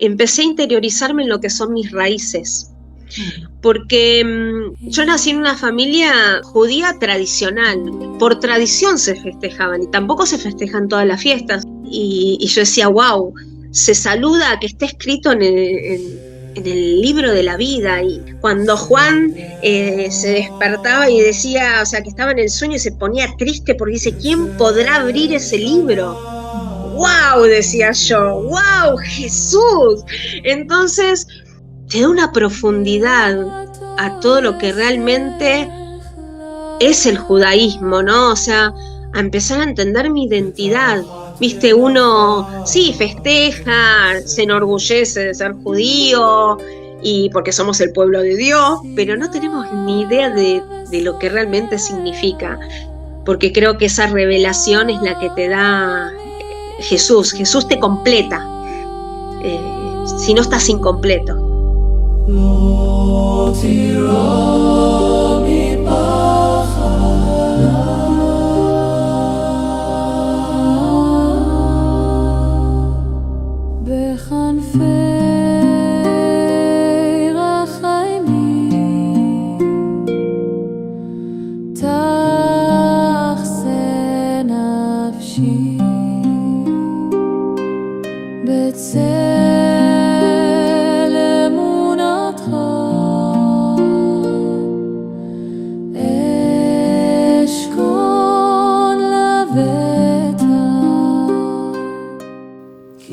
empecé a interiorizarme en lo que son mis raíces. Porque yo nací en una familia judía tradicional, por tradición se festejaban y tampoco se festejan todas las fiestas. Y yo decía, wow, se saluda que está escrito en el libro de la vida. Y cuando Juan se despertaba y decía, o sea, que estaba en el sueño y se ponía triste porque dice, ¿quién podrá abrir ese libro? ¡Wow! Decía yo, ¡wow! ¡Jesús! Entonces, te da una profundidad a todo lo que realmente es el judaísmo, ¿no? O sea, a empezar a entender mi identidad. Viste, uno sí festeja, se enorgullece de ser judío y porque somos el pueblo de Dios, pero no tenemos ni idea de lo que realmente significa, porque creo que esa revelación es la que te da Jesús. Jesús te completa, si no estás incompleto.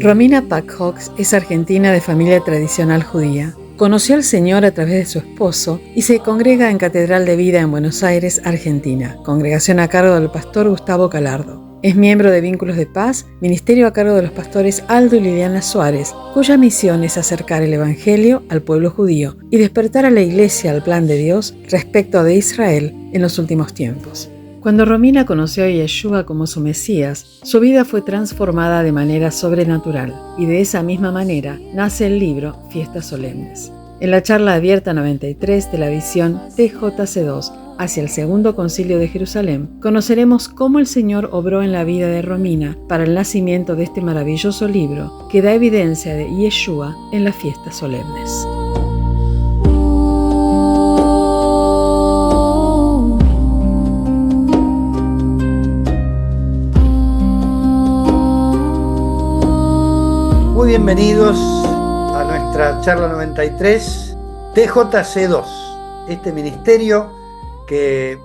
Romina Pack-Hawks es argentina de familia tradicional judía. Conoció al Señor a través de su esposo y se congrega en Catedral de Vida en Buenos Aires, Argentina, congregación a cargo del pastor Gustavo Calardo. Es miembro de Vínculos de Paz, ministerio a cargo de los pastores Aldo y Liliana Suárez, cuya misión es acercar el Evangelio al pueblo judío y despertar a la Iglesia al plan de Dios respecto de Israel en los últimos tiempos. Cuando Romina conoció a Yeshua como su Mesías, su vida fue transformada de manera sobrenatural y de esa misma manera nace el libro Fiestas Solemnes. En la charla abierta 93 de la visión TJC2 hacia el Segundo Concilio de Jerusalén, conoceremos cómo el Señor obró en la vida de Romina para el nacimiento de este maravilloso libro que da evidencia de Yeshua en las fiestas solemnes. Muy bienvenidos a nuestra charla 93 TJC2, este ministerio que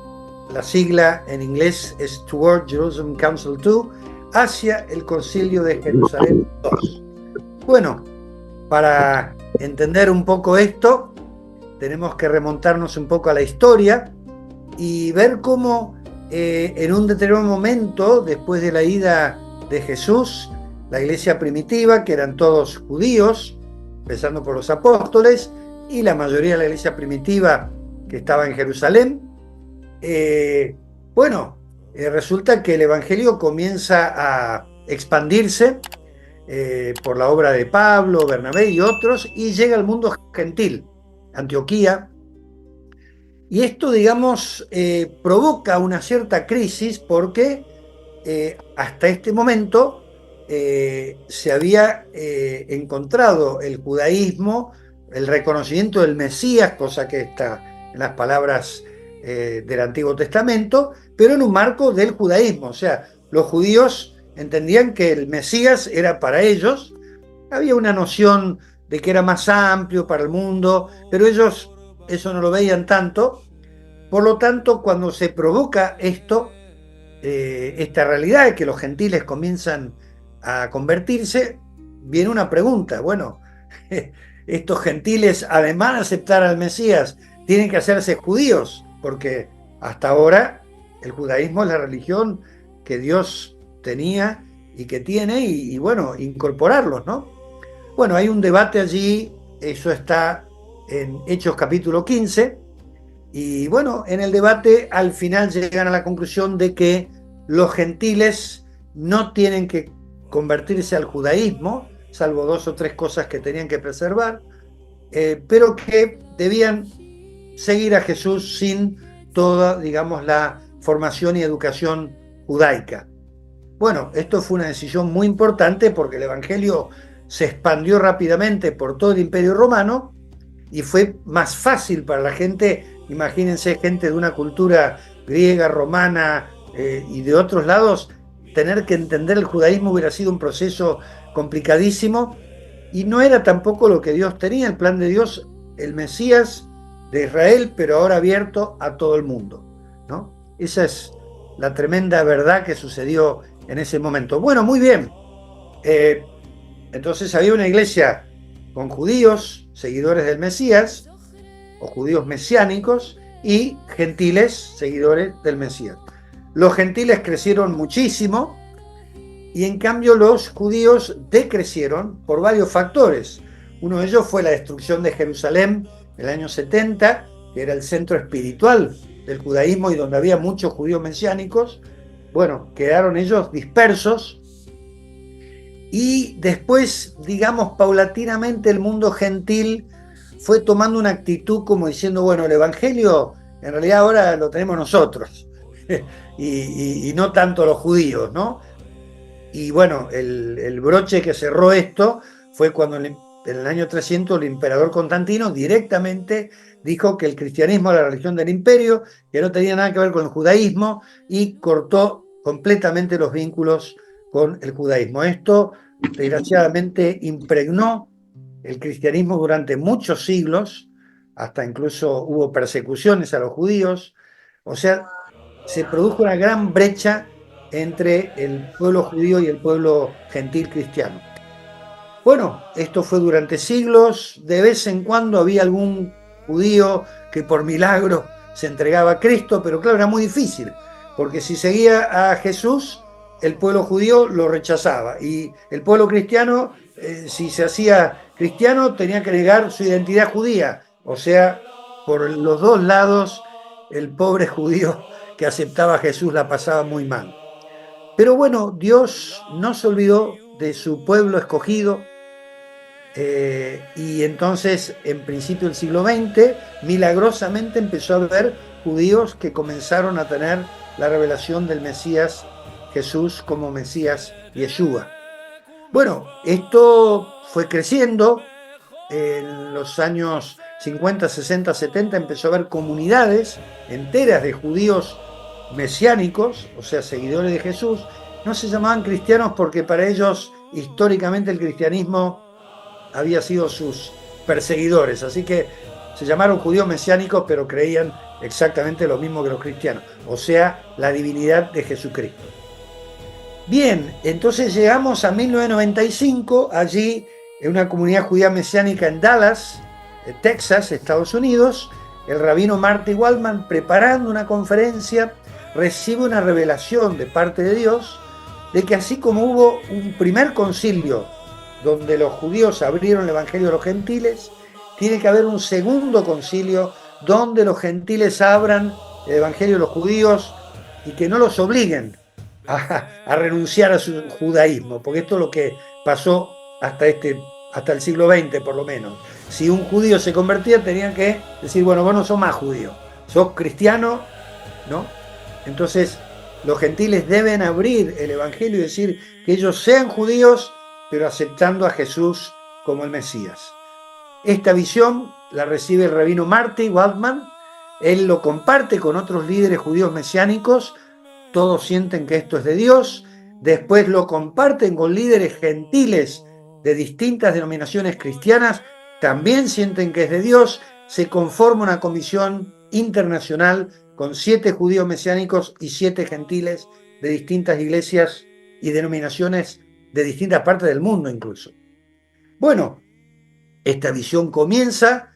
la sigla en inglés es Toward Jerusalem Council 2, hacia el Concilio de Jerusalén 2. Bueno, para entender un poco esto, tenemos que remontarnos un poco a la historia y ver cómo en un determinado momento, después de la ida de Jesús, la iglesia primitiva, que eran todos judíos, empezando por los apóstoles, y la mayoría de la iglesia primitiva que estaba en Jerusalén, resulta que el evangelio comienza a expandirse por la obra de Pablo, Bernabé y otros, y llega al mundo gentil, Antioquía, y esto, digamos, provoca una cierta crisis porque hasta este momento se había encontrado el judaísmo, el reconocimiento del Mesías, cosa que está en las palabras del Antiguo Testamento, pero en un marco del judaísmo. O sea, los judíos entendían que el Mesías era para ellos. Había una noción de que era más amplio para el mundo, pero ellos eso no lo veían tanto. Por lo tanto, cuando se provoca esto, esta realidad de que los gentiles comienzan a convertirse, viene una pregunta. Bueno, estos gentiles, además de aceptar al Mesías, tienen que hacerse judíos, porque hasta ahora el judaísmo es la religión que Dios tenía y que tiene, y bueno, incorporarlos, ¿no? Bueno, hay un debate allí, eso está en Hechos capítulo 15, y bueno, en el debate al final llegan a la conclusión de que los gentiles no tienen que convertirse al judaísmo, salvo 2 o 3 cosas que tenían que preservar, pero que debían seguir a Jesús sin toda, digamos, la formación y educación judaica. Bueno, esto fue una decisión muy importante porque el evangelio se expandió rápidamente por todo el Imperio Romano y fue más fácil para la gente, imagínense, gente de una cultura griega, romana y de otros lados, tener que entender el judaísmo hubiera sido un proceso complicadísimo, y no era tampoco lo que Dios tenía, el plan de Dios, el Mesías de Israel, pero ahora abierto a todo el mundo, ¿no? Esa es la tremenda verdad que sucedió en ese momento. Bueno, muy bien. Entonces había una iglesia con judíos, seguidores del Mesías, o judíos mesiánicos, y gentiles, seguidores del Mesías. Los gentiles crecieron muchísimo, y en cambio los judíos decrecieron por varios factores. Uno de ellos fue la destrucción de Jerusalén en el año 70, que era el centro espiritual del judaísmo y donde había muchos judíos mesiánicos. Bueno, quedaron ellos dispersos, y después, digamos, paulatinamente el mundo gentil fue tomando una actitud como diciendo, bueno, el evangelio en realidad ahora lo tenemos nosotros y no tanto los judíos, ¿no? Y bueno, el broche que cerró esto fue cuando en el año 300 el emperador Constantino directamente dijo que el cristianismo era la religión del imperio, que no tenía nada que ver con el judaísmo, y cortó completamente los vínculos con el judaísmo. Esto, desgraciadamente, impregnó el cristianismo durante muchos siglos, hasta incluso hubo persecuciones a los judíos. O sea, se produjo una gran brecha entre el pueblo judío y el pueblo gentil cristiano. Bueno, esto fue durante siglos. De vez en cuando había algún judío que por milagro se entregaba a Cristo, pero claro, era muy difícil, porque si seguía a Jesús, el pueblo judío lo rechazaba, y el pueblo cristiano, si se hacía cristiano, tenía que negar su identidad judía. O sea, por los dos lados, el pobre judío que aceptaba a Jesús la pasaba muy mal. Pero bueno, Dios no se olvidó de su pueblo escogido, y entonces, en principio del siglo XX, milagrosamente empezó a haber judíos que comenzaron a tener la revelación del Mesías Jesús como Mesías Yeshua. Bueno, esto fue creciendo. En los años 50, 60, 70 empezó a haber comunidades enteras de judíos mesiánicos, o sea, seguidores de Jesús. No se llamaban cristianos porque para ellos históricamente el cristianismo había sido sus perseguidores, así que se llamaron judíos mesiánicos, pero creían exactamente lo mismo que los cristianos, o sea, la divinidad de Jesucristo. Bien, entonces llegamos a 1995, allí en una comunidad judía mesiánica en Dallas, Texas, Estados Unidos, el rabino Marty Waldman, preparando una conferencia, recibe una revelación de parte de Dios de que así como hubo un primer concilio donde los judíos abrieron el evangelio a los gentiles, tiene que haber un segundo concilio donde los gentiles abran el evangelio a los judíos y que no los obliguen a renunciar a su judaísmo, porque esto es lo que pasó hasta el siglo XX por lo menos. Si un judío se convertía, tenían que decir, bueno, vos no sos más judío, sos cristiano, ¿no? Entonces, los gentiles deben abrir el evangelio y decir que ellos sean judíos, pero aceptando a Jesús como el Mesías. Esta visión la recibe el rabino Marty Waldman. Él lo comparte con otros líderes judíos mesiánicos. Todos sienten que esto es de Dios. Después lo comparten con líderes gentiles de distintas denominaciones cristianas. También sienten que es de Dios. Se conforma una comisión internacional con 7 judíos mesiánicos y 7 gentiles de distintas iglesias y denominaciones de distintas partes del mundo incluso. Bueno, esta visión comienza,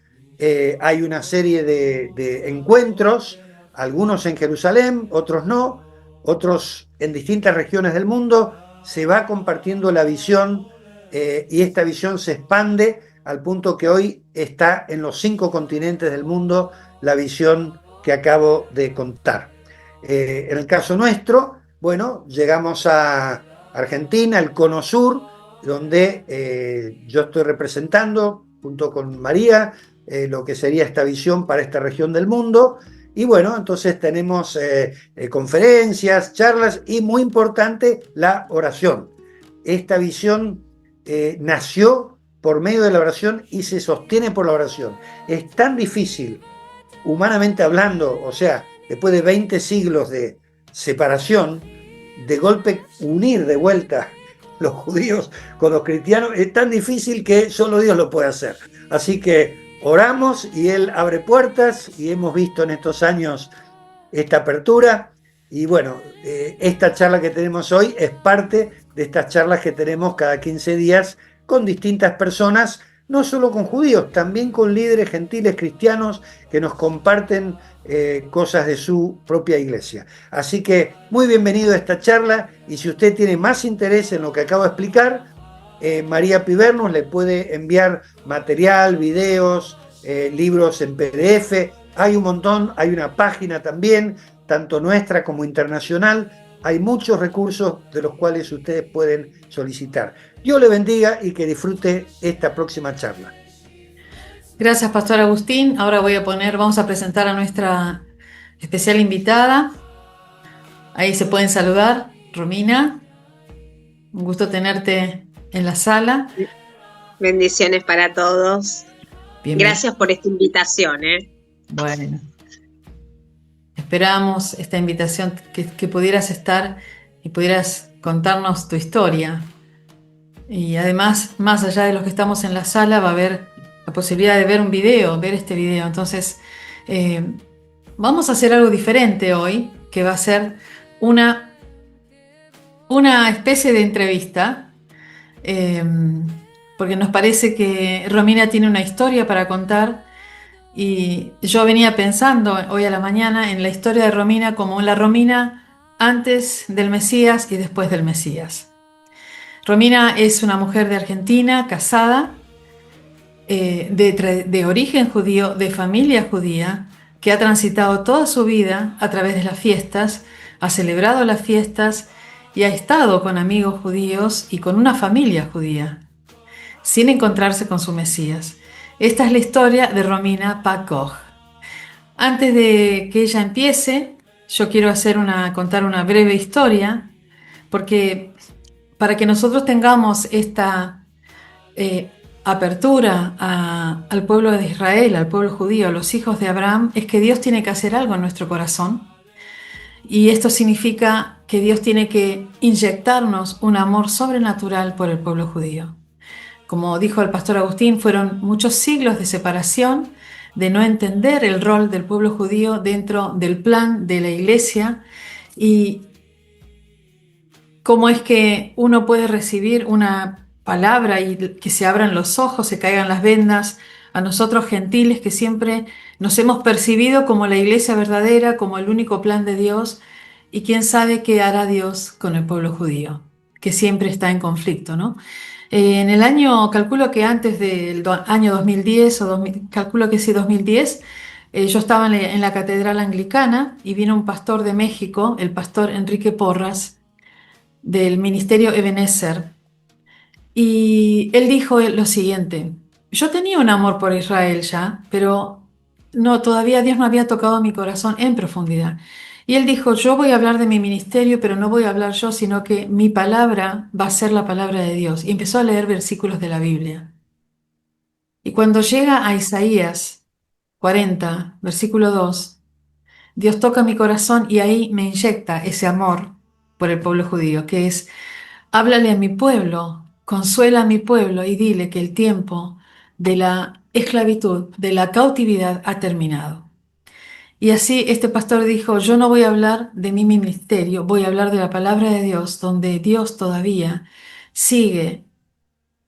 hay una serie de encuentros, algunos en Jerusalén, otros no, otros en distintas regiones del mundo. Se va compartiendo la visión, y esta visión se expande al punto que hoy está en los 5 continentes del mundo la visión que acabo de contar. En el caso nuestro, bueno, llegamos a Argentina, el Cono Sur, donde yo estoy representando junto con María lo que sería esta visión para esta región del mundo. Y bueno, entonces tenemos conferencias, charlas y, muy importante, la oración. Esta visión nació por medio de la oración y se sostiene por la oración. Es tan difícil, humanamente hablando, o sea, después de 20 siglos de separación, de golpe unir de vuelta los judíos con los cristianos, es tan difícil que solo Dios lo puede hacer. Así que oramos y Él abre puertas, y hemos visto en estos años esta apertura. Y bueno, esta charla que tenemos hoy es parte de estas charlas que tenemos cada 15 días con distintas personas, no solo con judíos, también con líderes gentiles cristianos que nos comparten cosas de su propia iglesia. Así que muy bienvenido a esta charla, y si usted tiene más interés en lo que acabo de explicar, María Pivernos le puede enviar material, videos, libros en PDF. Hay un montón, hay una página también, tanto nuestra como internacional. Hay muchos recursos de los cuales ustedes pueden solicitar. Dios le bendiga y que disfrute esta próxima charla. Gracias, Pastor Agustín. Ahora vamos a presentar a nuestra especial invitada. Ahí se pueden saludar. Romina, un gusto tenerte en la sala. Bendiciones para todos. Bienvenido. Gracias por esta invitación. Bueno, esperamos esta invitación, que pudieras estar y pudieras contarnos tu historia. Y además, más allá de los que estamos en la sala, va a haber la posibilidad de ver este video. Entonces, vamos a hacer algo diferente hoy, que va a ser una especie de entrevista, porque nos parece que Romina tiene una historia para contar, y yo venía pensando hoy a la mañana en la historia de Romina como la Romina antes del Mesías y después del Mesías. Romina es una mujer de Argentina, casada, de origen judío, de familia judía, que ha transitado toda su vida a través de las fiestas, ha celebrado las fiestas y ha estado con amigos judíos y con una familia judía, sin encontrarse con su Mesías. Esta es la historia de Romina Pak-Koch. Antes de que ella empiece, yo quiero contar una breve historia, porque para que nosotros tengamos esta apertura al pueblo de Israel, al pueblo judío, a los hijos de Abraham, es que Dios tiene que hacer algo en nuestro corazón. Y esto significa que Dios tiene que inyectarnos un amor sobrenatural por el pueblo judío. Como dijo el pastor Agustín, fueron muchos siglos de separación, de no entender el rol del pueblo judío dentro del plan de la iglesia, y cómo es que uno puede recibir una palabra y que se abran los ojos, se caigan las vendas a nosotros gentiles que siempre nos hemos percibido como la iglesia verdadera, como el único plan de Dios, y quién sabe qué hará Dios con el pueblo judío, que siempre está en conflicto, ¿no? En el año, calculo que antes del año 2010, calculo que sí, 2010, yo estaba en la catedral anglicana y vino un pastor de México, el pastor Enrique Porras, del ministerio Ebenezer, y él dijo lo siguiente: yo tenía un amor por Israel ya, pero no, todavía Dios no había tocado mi corazón en profundidad. Y él dijo: yo voy a hablar de mi ministerio, pero no voy a hablar yo, sino que mi palabra va a ser la palabra de Dios. Y empezó a leer versículos de la Biblia. Y cuando llega a Isaías 40, versículo 2, Dios toca mi corazón y ahí me inyecta ese amor por el pueblo judío, que es: háblale a mi pueblo, consuela a mi pueblo y dile que el tiempo de la esclavitud, de la cautividad ha terminado. Y así este pastor dijo: yo no voy a hablar de mi ministerio, voy a hablar de la palabra de Dios, donde Dios todavía sigue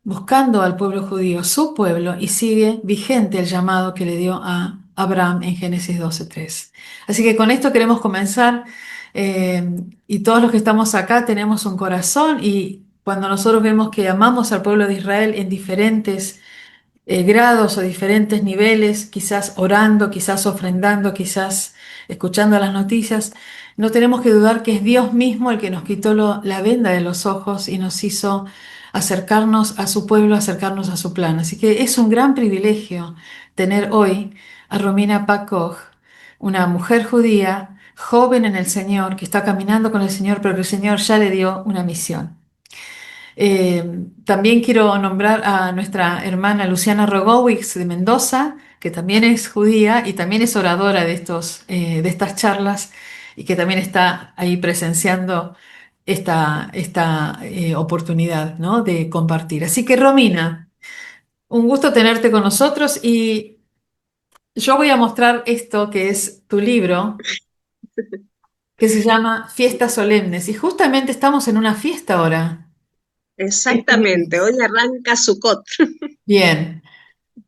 buscando al pueblo judío, su pueblo, y sigue vigente el llamado que le dio a Abraham en Génesis 12:3. Así que con esto queremos comenzar, y todos los que estamos acá tenemos un corazón, y cuando nosotros vemos que amamos al pueblo de Israel en diferentes grados o diferentes niveles, quizás orando, quizás ofrendando, quizás escuchando las noticias, no tenemos que dudar que es Dios mismo el que nos quitó la venda de los ojos y nos hizo acercarnos a su pueblo, acercarnos a su plan. Así que es un gran privilegio tener hoy a Romina Pak-Koch, una mujer judía, joven en el Señor, que está caminando con el Señor, pero que el Señor ya le dio una misión. También quiero nombrar a nuestra hermana Luciana Rogowicz de Mendoza, que también es judía y también es oradora de estas charlas y que también está ahí presenciando esta oportunidad, ¿no? De compartir. Así que Romina, un gusto tenerte con nosotros y yo voy a mostrar esto que es tu libro, que se llama Fiestas Solemnes y justamente estamos en una fiesta ahora. Este Exactamente, mes. hoy arranca Sukkot, Bien,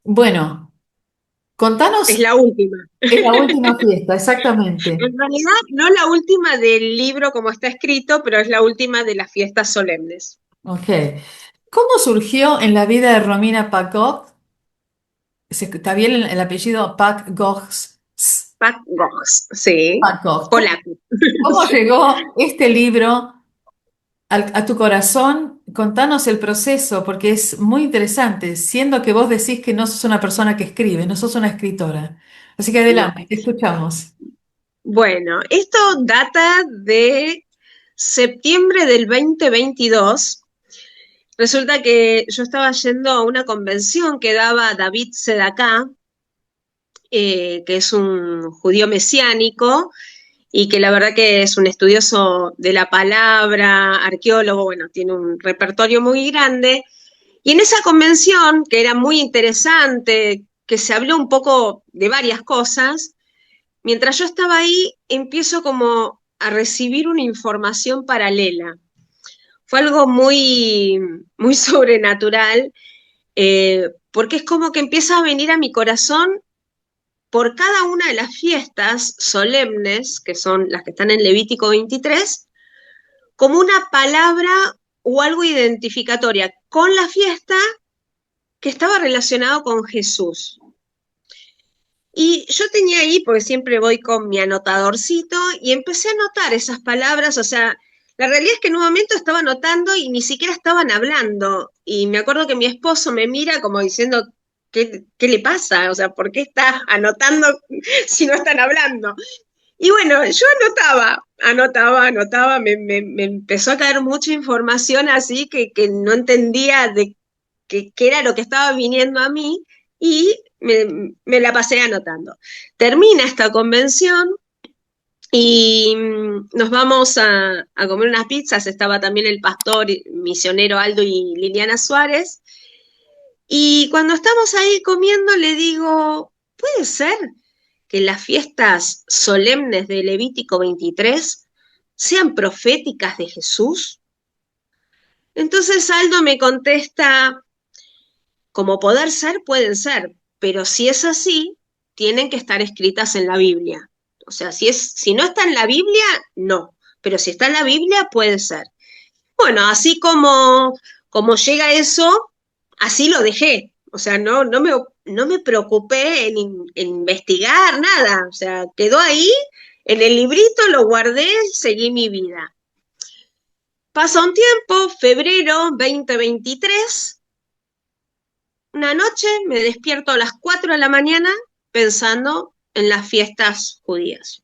bueno, es contanos, la última. es la última fiesta, exactamente. En realidad, no la última del libro como está escrito, pero es la última de las fiestas solemnes. Ok. ¿Cómo surgió en la vida de Romina Pacot? ¿Está bien el apellido Pacot? Pat Goss, sí, Pacot. polaco. ¿Cómo Sí. llegó este libro a tu corazón? Contanos el proceso, porque es muy interesante, siendo que vos decís que no sos una persona que escribe, no sos una escritora. Así que No. adelante, te escuchamos. Bueno, esto data de septiembre del 2022. Resulta que yo estaba yendo a una convención que daba David Sedacá, que es un judío mesiánico y que la verdad que es un estudioso de la palabra, arqueólogo, bueno, tiene un repertorio muy grande. Y en esa convención, que era muy interesante, que se habló un poco de varias cosas, mientras yo estaba ahí, empiezo como a recibir una información paralela. Fue algo muy, muy sobrenatural, porque es como que empieza a venir a mi corazón por cada una de las fiestas solemnes, que son las que están en Levítico 23, como una palabra o algo identificatoria con la fiesta que estaba relacionado con Jesús. Y yo tenía ahí, porque siempre voy con mi anotadorcito, y empecé a anotar esas palabras, o sea, la realidad es que en un momento estaba anotando y ni siquiera estaban hablando. Y me acuerdo que mi esposo me mira como diciendo, ¿qué le pasa? O sea, ¿por qué está anotando si no están hablando? Y bueno, yo anotaba, me empezó a caer mucha información así que no entendía de qué era lo que estaba viniendo a mí y me la pasé anotando. Termina esta convención y nos vamos a comer unas pizzas, estaba también el pastor misionero Aldo y Liliana Suárez, y cuando estamos ahí comiendo le digo, ¿puede ser que las fiestas solemnes de Levítico 23 sean proféticas de Jesús? Entonces Aldo me contesta, como poder ser, pueden ser, pero si es así, tienen que estar escritas en la Biblia. O sea, si no está en la Biblia, no, pero si está en la Biblia, puede ser. Bueno, así como llega eso, así lo dejé. O sea, no me preocupé en investigar nada. O sea, quedó ahí en el librito, lo guardé, seguí mi vida. Pasa un tiempo, febrero 2023, una noche me despierto a las 4 de la mañana pensando en las fiestas judías.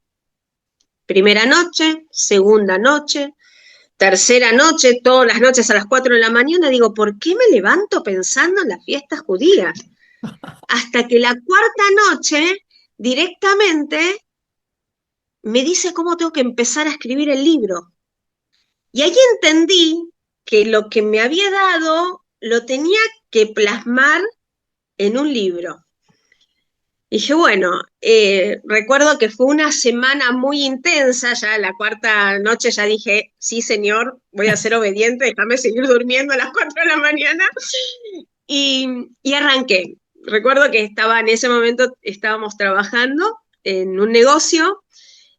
Primera noche, segunda noche, tercera noche, todas las noches a las 4 de la mañana, digo, ¿por qué me levanto pensando en las fiestas judías? Hasta que la cuarta noche, directamente, me dice cómo tengo que empezar a escribir el libro. Y ahí entendí que lo que me había dado lo tenía que plasmar en un libro. Y dije, bueno, recuerdo que fue una semana muy intensa, ya la cuarta noche ya dije, sí señor, voy a ser obediente, déjame seguir durmiendo a las 4 de la mañana, y arranqué. Recuerdo que estaba en ese momento, estábamos trabajando en un negocio,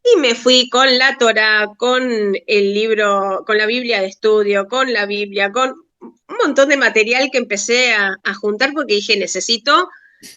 y me fui con la Torá, con el libro, con la Biblia de estudio, con la Biblia, con un montón de material que empecé a juntar porque dije, necesito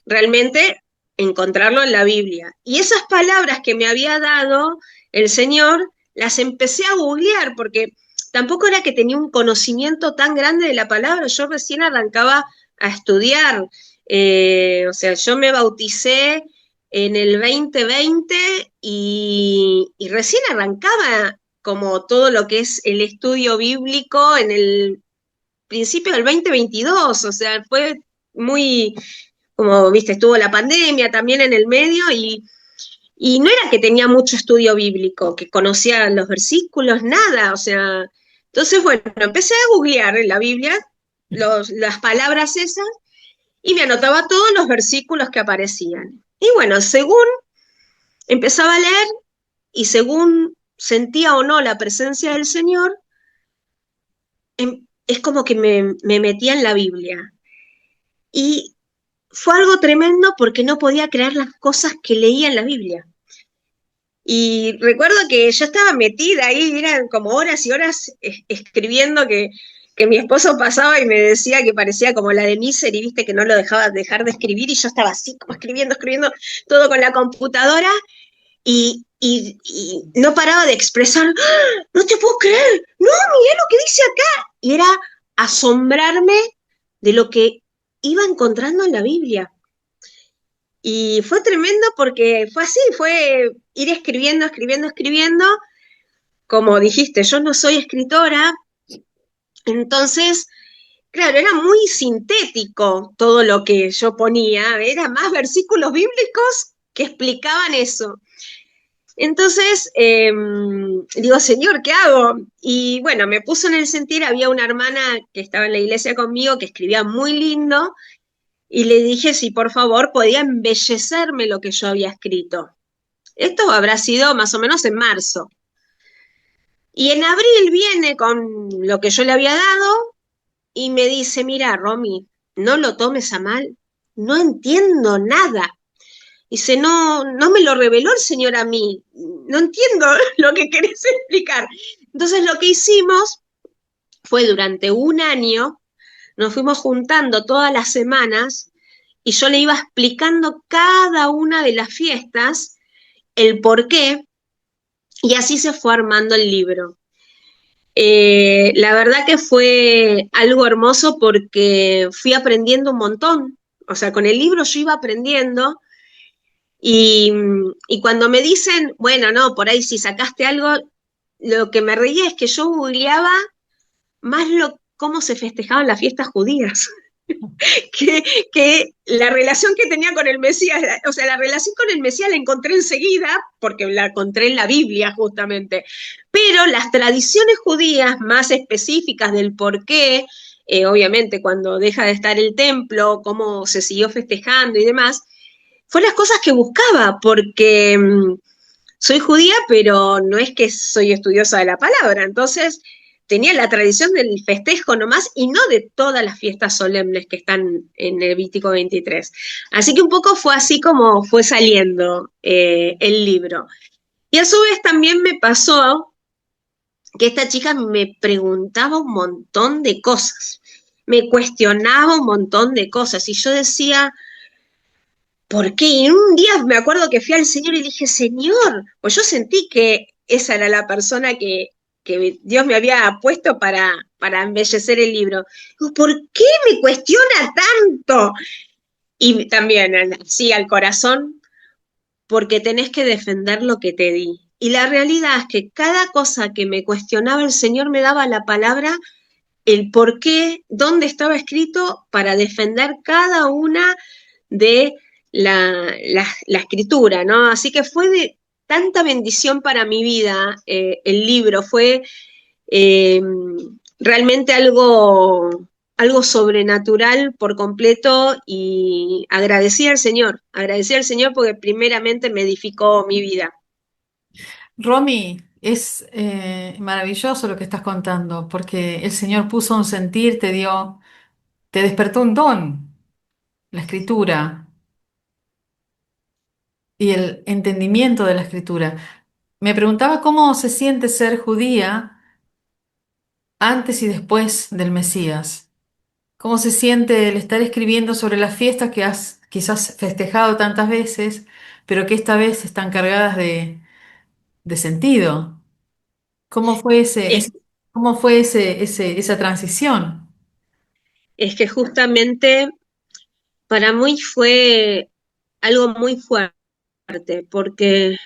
realmente encontrarlo en la Biblia. Y esas palabras que me había dado el Señor, las empecé a googlear porque tampoco era que tenía un conocimiento tan grande de la palabra, yo recién arrancaba a estudiar. O sea, yo me bauticé en el 2020 y recién arrancaba como todo lo que es el estudio bíblico en el principio del 2022, o sea, fue muy, como viste, estuvo la pandemia también en el medio y no era que tenía mucho estudio bíblico, que conocía los versículos, nada, o sea, entonces, bueno, empecé a googlear en la Biblia las palabras esas y me anotaba todos los versículos que aparecían. Y bueno, según empezaba a leer y según sentía o no la presencia del Señor, es como que me metía en la Biblia. Y fue algo tremendo porque no podía creer las cosas que leía en la Biblia. Y recuerdo que yo estaba metida ahí, eran como horas y horas escribiendo que mi esposo pasaba y me decía que parecía como la de Misery, viste, que no lo dejaba dejar de escribir y yo estaba así como escribiendo todo con la computadora y no paraba de expresar, ¡ah! No te puedo creer, no, mirá lo que dice acá. Y era asombrarme de lo que iba encontrando en la Biblia. Y fue tremendo porque fue así, fue ir escribiendo. Como dijiste, yo no soy escritora, entonces, claro, era muy sintético todo lo que yo ponía, era más versículos bíblicos que explicaban eso. Entonces, digo, Señor, ¿qué hago? Y bueno, me puso en el sentir, había una hermana que estaba en la iglesia conmigo que escribía muy lindo, y le dije si por favor podía embellecerme lo que yo había escrito. Esto habrá sido más o menos en marzo. Y en abril viene con lo que yo le había dado y me dice, mira, Romy, no lo tomes a mal, no entiendo nada. Dice, no, no me lo reveló el Señor a mí, no entiendo lo que querés explicar. Entonces lo que hicimos fue durante un año, nos fuimos juntando todas las semanas y yo le iba explicando cada una de las fiestas, el por qué, y así se fue armando el libro. La verdad que fue algo hermoso porque fui aprendiendo un montón, o sea, con el libro yo iba aprendiendo y, y cuando me dicen, bueno, no, por ahí si sacaste algo, lo que me reía es que yo googleaba más cómo se festejaban las fiestas judías. que la relación que tenía con el Mesías, o sea, la relación con el Mesías la encontré enseguida, porque la encontré en la Biblia justamente, pero las tradiciones judías más específicas del por qué, obviamente cuando deja de estar el templo, cómo se siguió festejando y demás, fue las cosas que buscaba, porque soy judía, pero no es que soy estudiosa de la palabra, entonces tenía la tradición del festejo nomás y no de todas las fiestas solemnes que están en Levítico 23. Así que un poco fue así como fue saliendo el libro. Y a su vez también me pasó que esta chica me preguntaba un montón de cosas, me cuestionaba un montón de cosas y yo decía, ¿por qué? Y un día me acuerdo que fui al Señor y dije, Señor, pues yo sentí que esa era la persona que Dios me había puesto para embellecer el libro. Digo, ¿por qué me cuestiona tanto? Y también, sí, al corazón, porque tenés que defender lo que te di. Y la realidad es que cada cosa que me cuestionaba el Señor me daba la palabra, el por qué, dónde estaba escrito para defender cada una de la escritura, ¿no? Así que fue de tanta bendición para mi vida el libro, fue eh, realmente algo sobrenatural por completo y agradecí al Señor porque primeramente me edificó mi vida. Romy, es maravilloso lo que estás contando, porque el Señor puso un sentir, te despertó un don, la escritura y el entendimiento de la escritura. Me preguntaba cómo se siente ser judía antes y después del Mesías. ¿Cómo se siente el estar escribiendo sobre las fiestas que has quizás festejado tantas veces, pero que esta vez están cargadas de sentido? ¿Cómo fue Es, esa transición? es que justamente para mí fue algo muy fuerte porque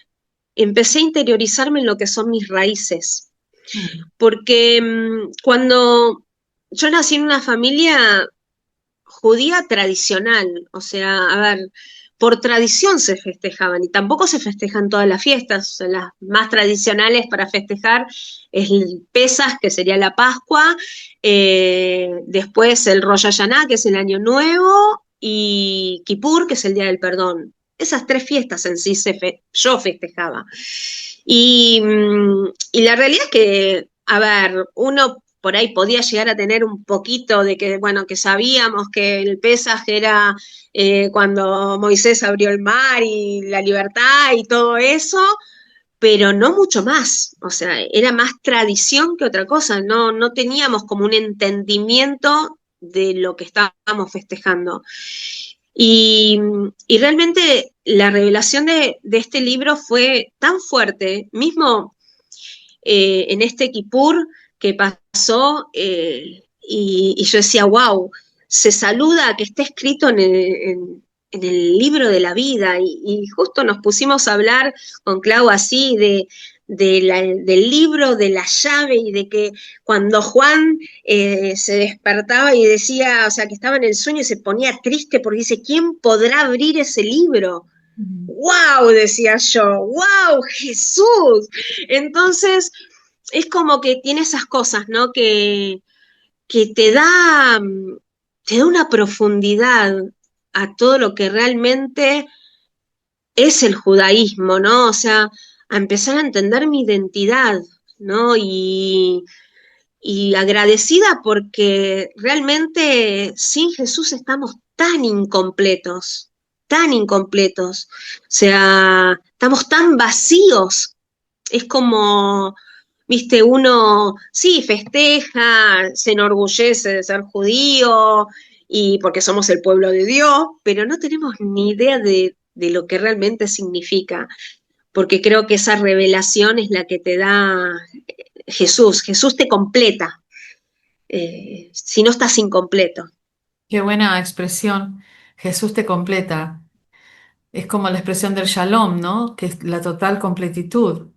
empecé a interiorizarme en lo que son mis raíces. Mm. Porque cuando yo nací en una familia judía tradicional, o sea, a ver, por tradición se festejaban y tampoco se festejan todas las fiestas, o sea, las más tradicionales para festejar es el Pesaj, que sería la Pascua, después el Rosh Hashanah, que es el Año Nuevo, y Kippur, que es el Día del Perdón. Esas tres fiestas en sí yo festejaba. Y la realidad es que, a ver, uno por ahí podía llegar a tener un poquito de que, bueno, que sabíamos que el Pesaje era cuando Moisés abrió el mar y la libertad y todo eso, pero no mucho más. O sea, era más tradición que otra cosa. No teníamos como un entendimiento de lo que estábamos festejando. Y, y realmente la revelación de este libro fue tan fuerte, mismo en este Kippur que pasó, y yo decía, wow, se saluda que está escrito en el libro de la vida, y justo nos pusimos a hablar con Clau así del libro de la llave, y de que cuando Juan se despertaba y decía, o sea, que estaba en el sueño y se ponía triste porque dice, ¿quién podrá abrir ese libro? ¡Wow! Decía yo, ¡wow! Jesús. Entonces, es como que tiene esas cosas, ¿no? Que te da una profundidad a todo lo que realmente es el judaísmo, ¿no? O sea, a empezar a entender mi identidad, ¿no? Y agradecida porque realmente sin Jesús estamos tan incompletos, tan incompletos. O sea, estamos tan vacíos. Es como, viste, uno sí festeja, se enorgullece de ser judío y porque somos el pueblo de Dios, pero no tenemos ni idea de lo que realmente significa, porque creo que esa revelación es la que te da Jesús. Jesús te completa, si no estás incompleto. Qué buena expresión. Jesús te completa. Es como la expresión del shalom, ¿no? Que es la total completitud.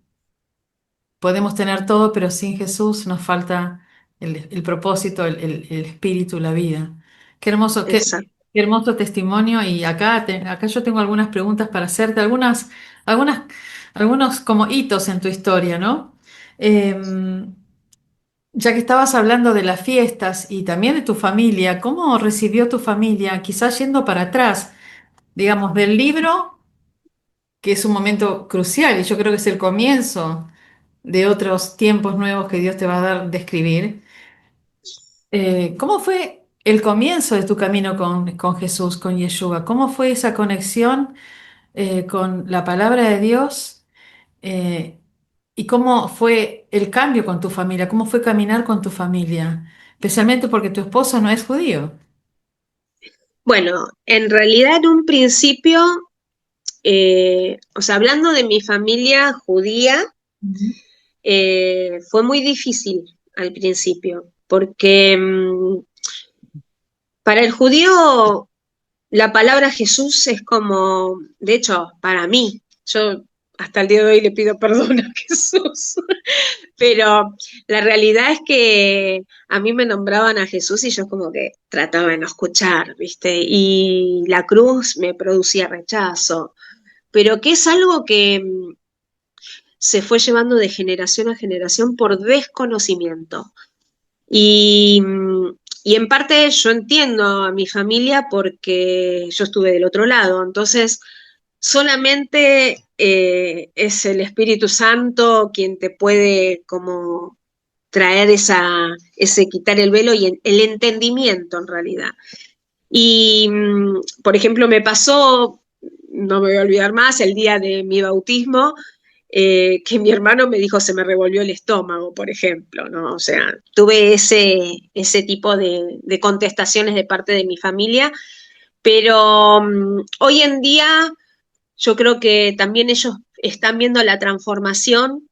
Podemos tener todo, pero sin Jesús nos falta el propósito, el espíritu, la vida. Exacto. Qué hermoso testimonio. Y acá yo tengo algunas preguntas para hacerte, algunas, algunos como hitos en tu historia, ¿no? Ya que estabas hablando de las fiestas y también de tu familia, ¿cómo recibió tu familia? Quizás yendo para atrás, digamos, del libro, que es un momento crucial y yo creo que es el comienzo de otros tiempos nuevos que Dios te va a dar de escribir. ¿Cómo fue el comienzo de tu camino con Jesús, con Yeshua? ¿Cómo fue esa conexión con la palabra de Dios? Eh, ¿Y cómo fue el cambio con tu familia? ¿Cómo fue caminar con tu familia? Especialmente porque tu esposo no es judío. Bueno, en realidad en un principio, o sea, hablando de mi familia judía, Ujú. fue muy difícil al principio, porque para el judío la palabra Jesús es como, de hecho, para mí, yo hasta el día de hoy le pido perdón a Jesús, pero la realidad es que a mí me nombraban a Jesús y yo como que trataba de no escuchar, ¿viste? Y la cruz me producía rechazo, pero que es algo que se fue llevando de generación a generación por desconocimiento. Y, y en parte yo entiendo a mi familia porque yo estuve del otro lado, entonces solamente es el Espíritu Santo quien te puede como traer ese quitar el velo y el entendimiento en realidad. Y, por ejemplo, me pasó, no me voy a olvidar más, el día de mi bautismo, que mi hermano me dijo se me revolvió el estómago, por ejemplo, ¿no? O sea, tuve ese tipo de contestaciones de parte de mi familia, pero hoy en día yo creo que también ellos están viendo la transformación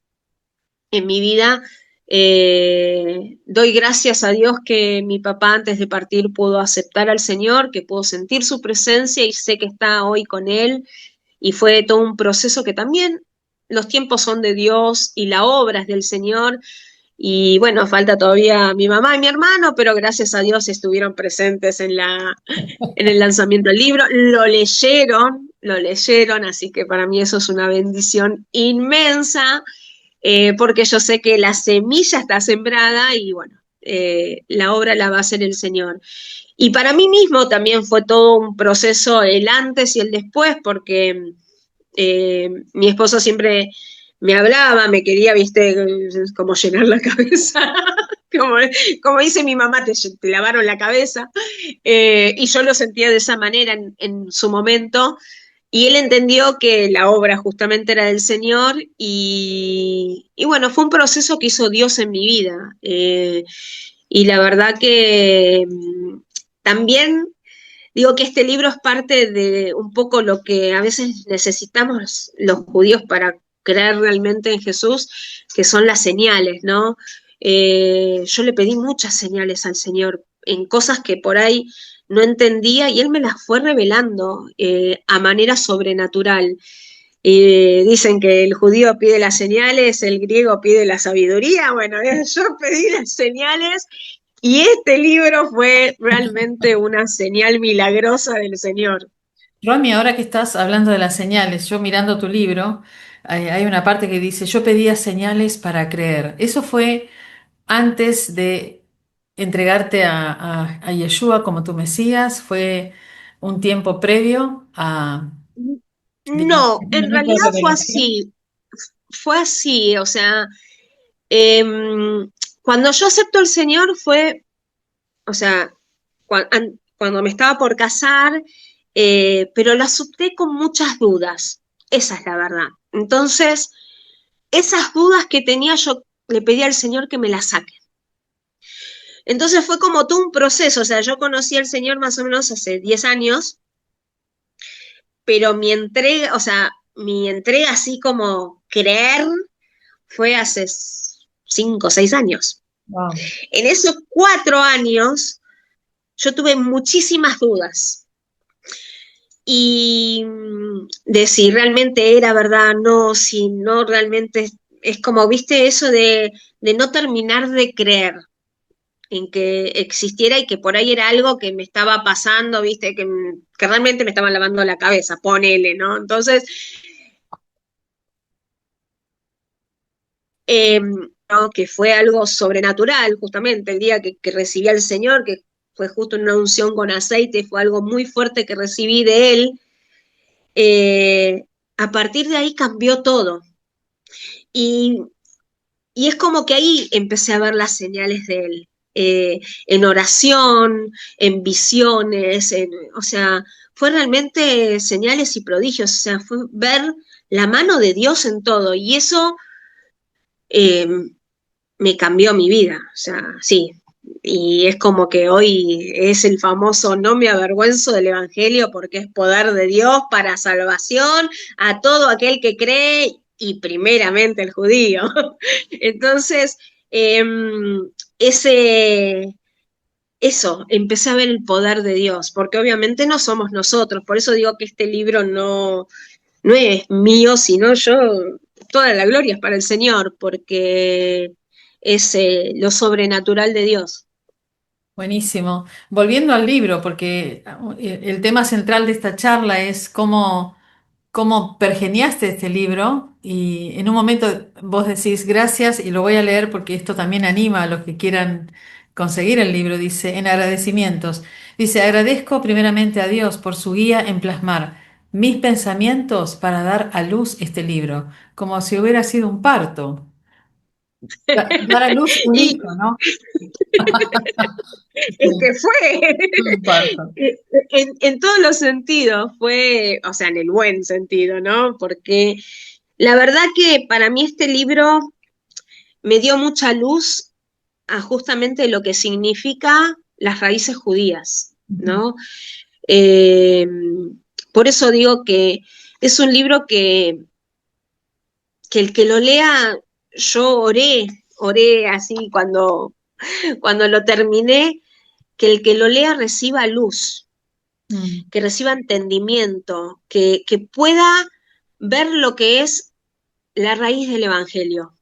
en mi vida. Doy gracias a Dios que mi papá antes de partir pudo aceptar al Señor, que pudo sentir su presencia y sé que está hoy con Él. Y fue todo un proceso que también los tiempos son de Dios y la obra es del Señor. Y bueno, falta todavía mi mamá y mi hermano, pero gracias a Dios estuvieron presentes en el lanzamiento del libro, lo leyeron, así que para mí eso es una bendición inmensa, porque yo sé que la semilla está sembrada y bueno, la obra la va a hacer el Señor. Y para mí mismo también fue todo un proceso, el antes y el después, porque mi esposo siempre me hablaba, me quería, viste, como llenar la cabeza, como, como dice mi mamá, te lavaron la cabeza, y yo lo sentía de esa manera en su momento, y él entendió que la obra justamente era del Señor, y bueno, fue un proceso que hizo Dios en mi vida, y la verdad que también digo que este libro es parte de un poco lo que a veces necesitamos los judíos para creer realmente en Jesús, que son las señales, ¿no? Yo le pedí muchas señales al Señor en cosas que por ahí no entendía y Él me las fue revelando a manera sobrenatural. Dicen que el judío pide las señales, el griego pide la sabiduría. Bueno, yo pedí las señales y este libro fue realmente una señal milagrosa del Señor. Romy, ahora que estás hablando de las señales, yo mirando tu libro, hay una parte que dice, yo pedía señales para creer. ¿Eso fue antes de entregarte a Yeshua como tu Mesías? ¿Fue un tiempo previo a, digamos, No, un en momento de realidad revelación? fue así, o sea, cuando yo acepto al Señor fue, o sea, cuando me estaba por casar, pero lo acepté con muchas dudas, esa es la verdad. Entonces, esas dudas que tenía yo le pedí al Señor que me las saque. Entonces fue como todo un proceso, o sea, yo conocí al Señor más o menos hace 10 años, pero mi entrega, o sea, mi entrega así como creer fue hace 5 o 6 años. Wow. En esos 4 años yo tuve muchísimas dudas y de si realmente era verdad, no, si no realmente es como, viste, eso de no terminar de creer en que existiera y que por ahí era algo que me estaba pasando, viste, que realmente me estaba lavando la cabeza, ponele, ¿no? Entonces, ¿no? Que fue algo sobrenatural, justamente el día que recibí al Señor, que fue justo una unción con aceite, fue algo muy fuerte que recibí de Él. eh, a partir de ahí cambió todo. Y, y es como que ahí empecé a ver las señales de Él. En oración, en visiones, o sea, fue realmente señales y prodigios, o sea, fue ver la mano de Dios en todo. Y eso eh, me cambió mi vida, o sea, sí. Y es como que hoy es el famoso no me avergüenzo del Evangelio porque es poder de Dios para salvación a todo aquel que cree y primeramente el judío. Entonces, eh, ese, eso, empecé a ver el poder de Dios, porque obviamente no somos nosotros, por eso digo que este libro no es mío, sino yo, toda la gloria es para el Señor, porque es lo sobrenatural de Dios. Buenísimo. Volviendo al libro, porque el tema central de esta charla es cómo pergeniaste este libro y en un momento vos decís gracias y lo voy a leer porque esto también anima a los que quieran conseguir el libro. Dice, en agradecimientos, dice, agradezco primeramente a Dios por su guía en plasmar mis pensamientos para dar a luz este libro, como si hubiera sido un parto. Dar a luz un Y hijo, ¿no? es que fue, Un parto. en todos los sentidos, fue, o sea, en el buen sentido, ¿no? Porque la verdad que para mí este libro me dio mucha luz a justamente lo que significa las raíces judías, Ujú. ¿no? Eh, por eso digo que es un libro que el que lo lea, yo oré así cuando lo terminé, que el que lo lea reciba luz, Mm. que reciba entendimiento, que pueda ver lo que es la raíz del Evangelio.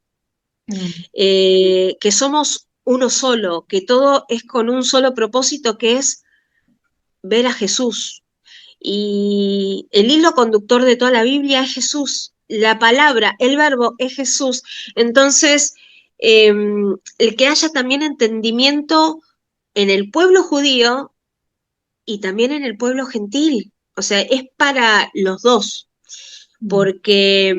que somos uno solo, que todo es con un solo propósito, que es ver a Jesús. Y el hilo conductor de toda la Biblia es Jesús. La palabra, el verbo es Jesús. Entonces, el que haya también entendimiento en el pueblo judío y también en el pueblo gentil. O sea, es para los dos, porque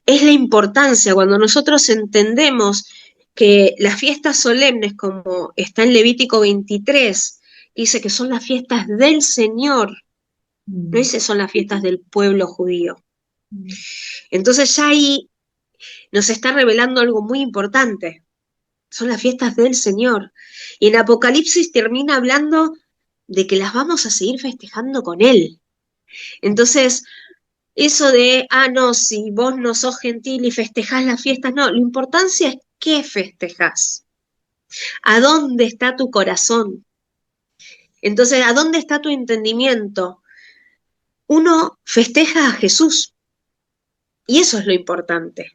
es la importancia cuando nosotros entendemos que las fiestas solemnes, como está en Levítico 23, dice que son las fiestas del Señor, no dice son las fiestas del pueblo judío. Entonces ya ahí nos está revelando algo muy importante, son las fiestas del Señor. Y en Apocalipsis termina hablando de que las vamos a seguir festejando con Él. Entonces, eso de, no, si vos no sos gentil y festejás las fiestas, no, la importancia es qué festejás, a dónde está tu corazón. Entonces, ¿a dónde está tu entendimiento? Uno festeja a Jesús y eso es lo importante.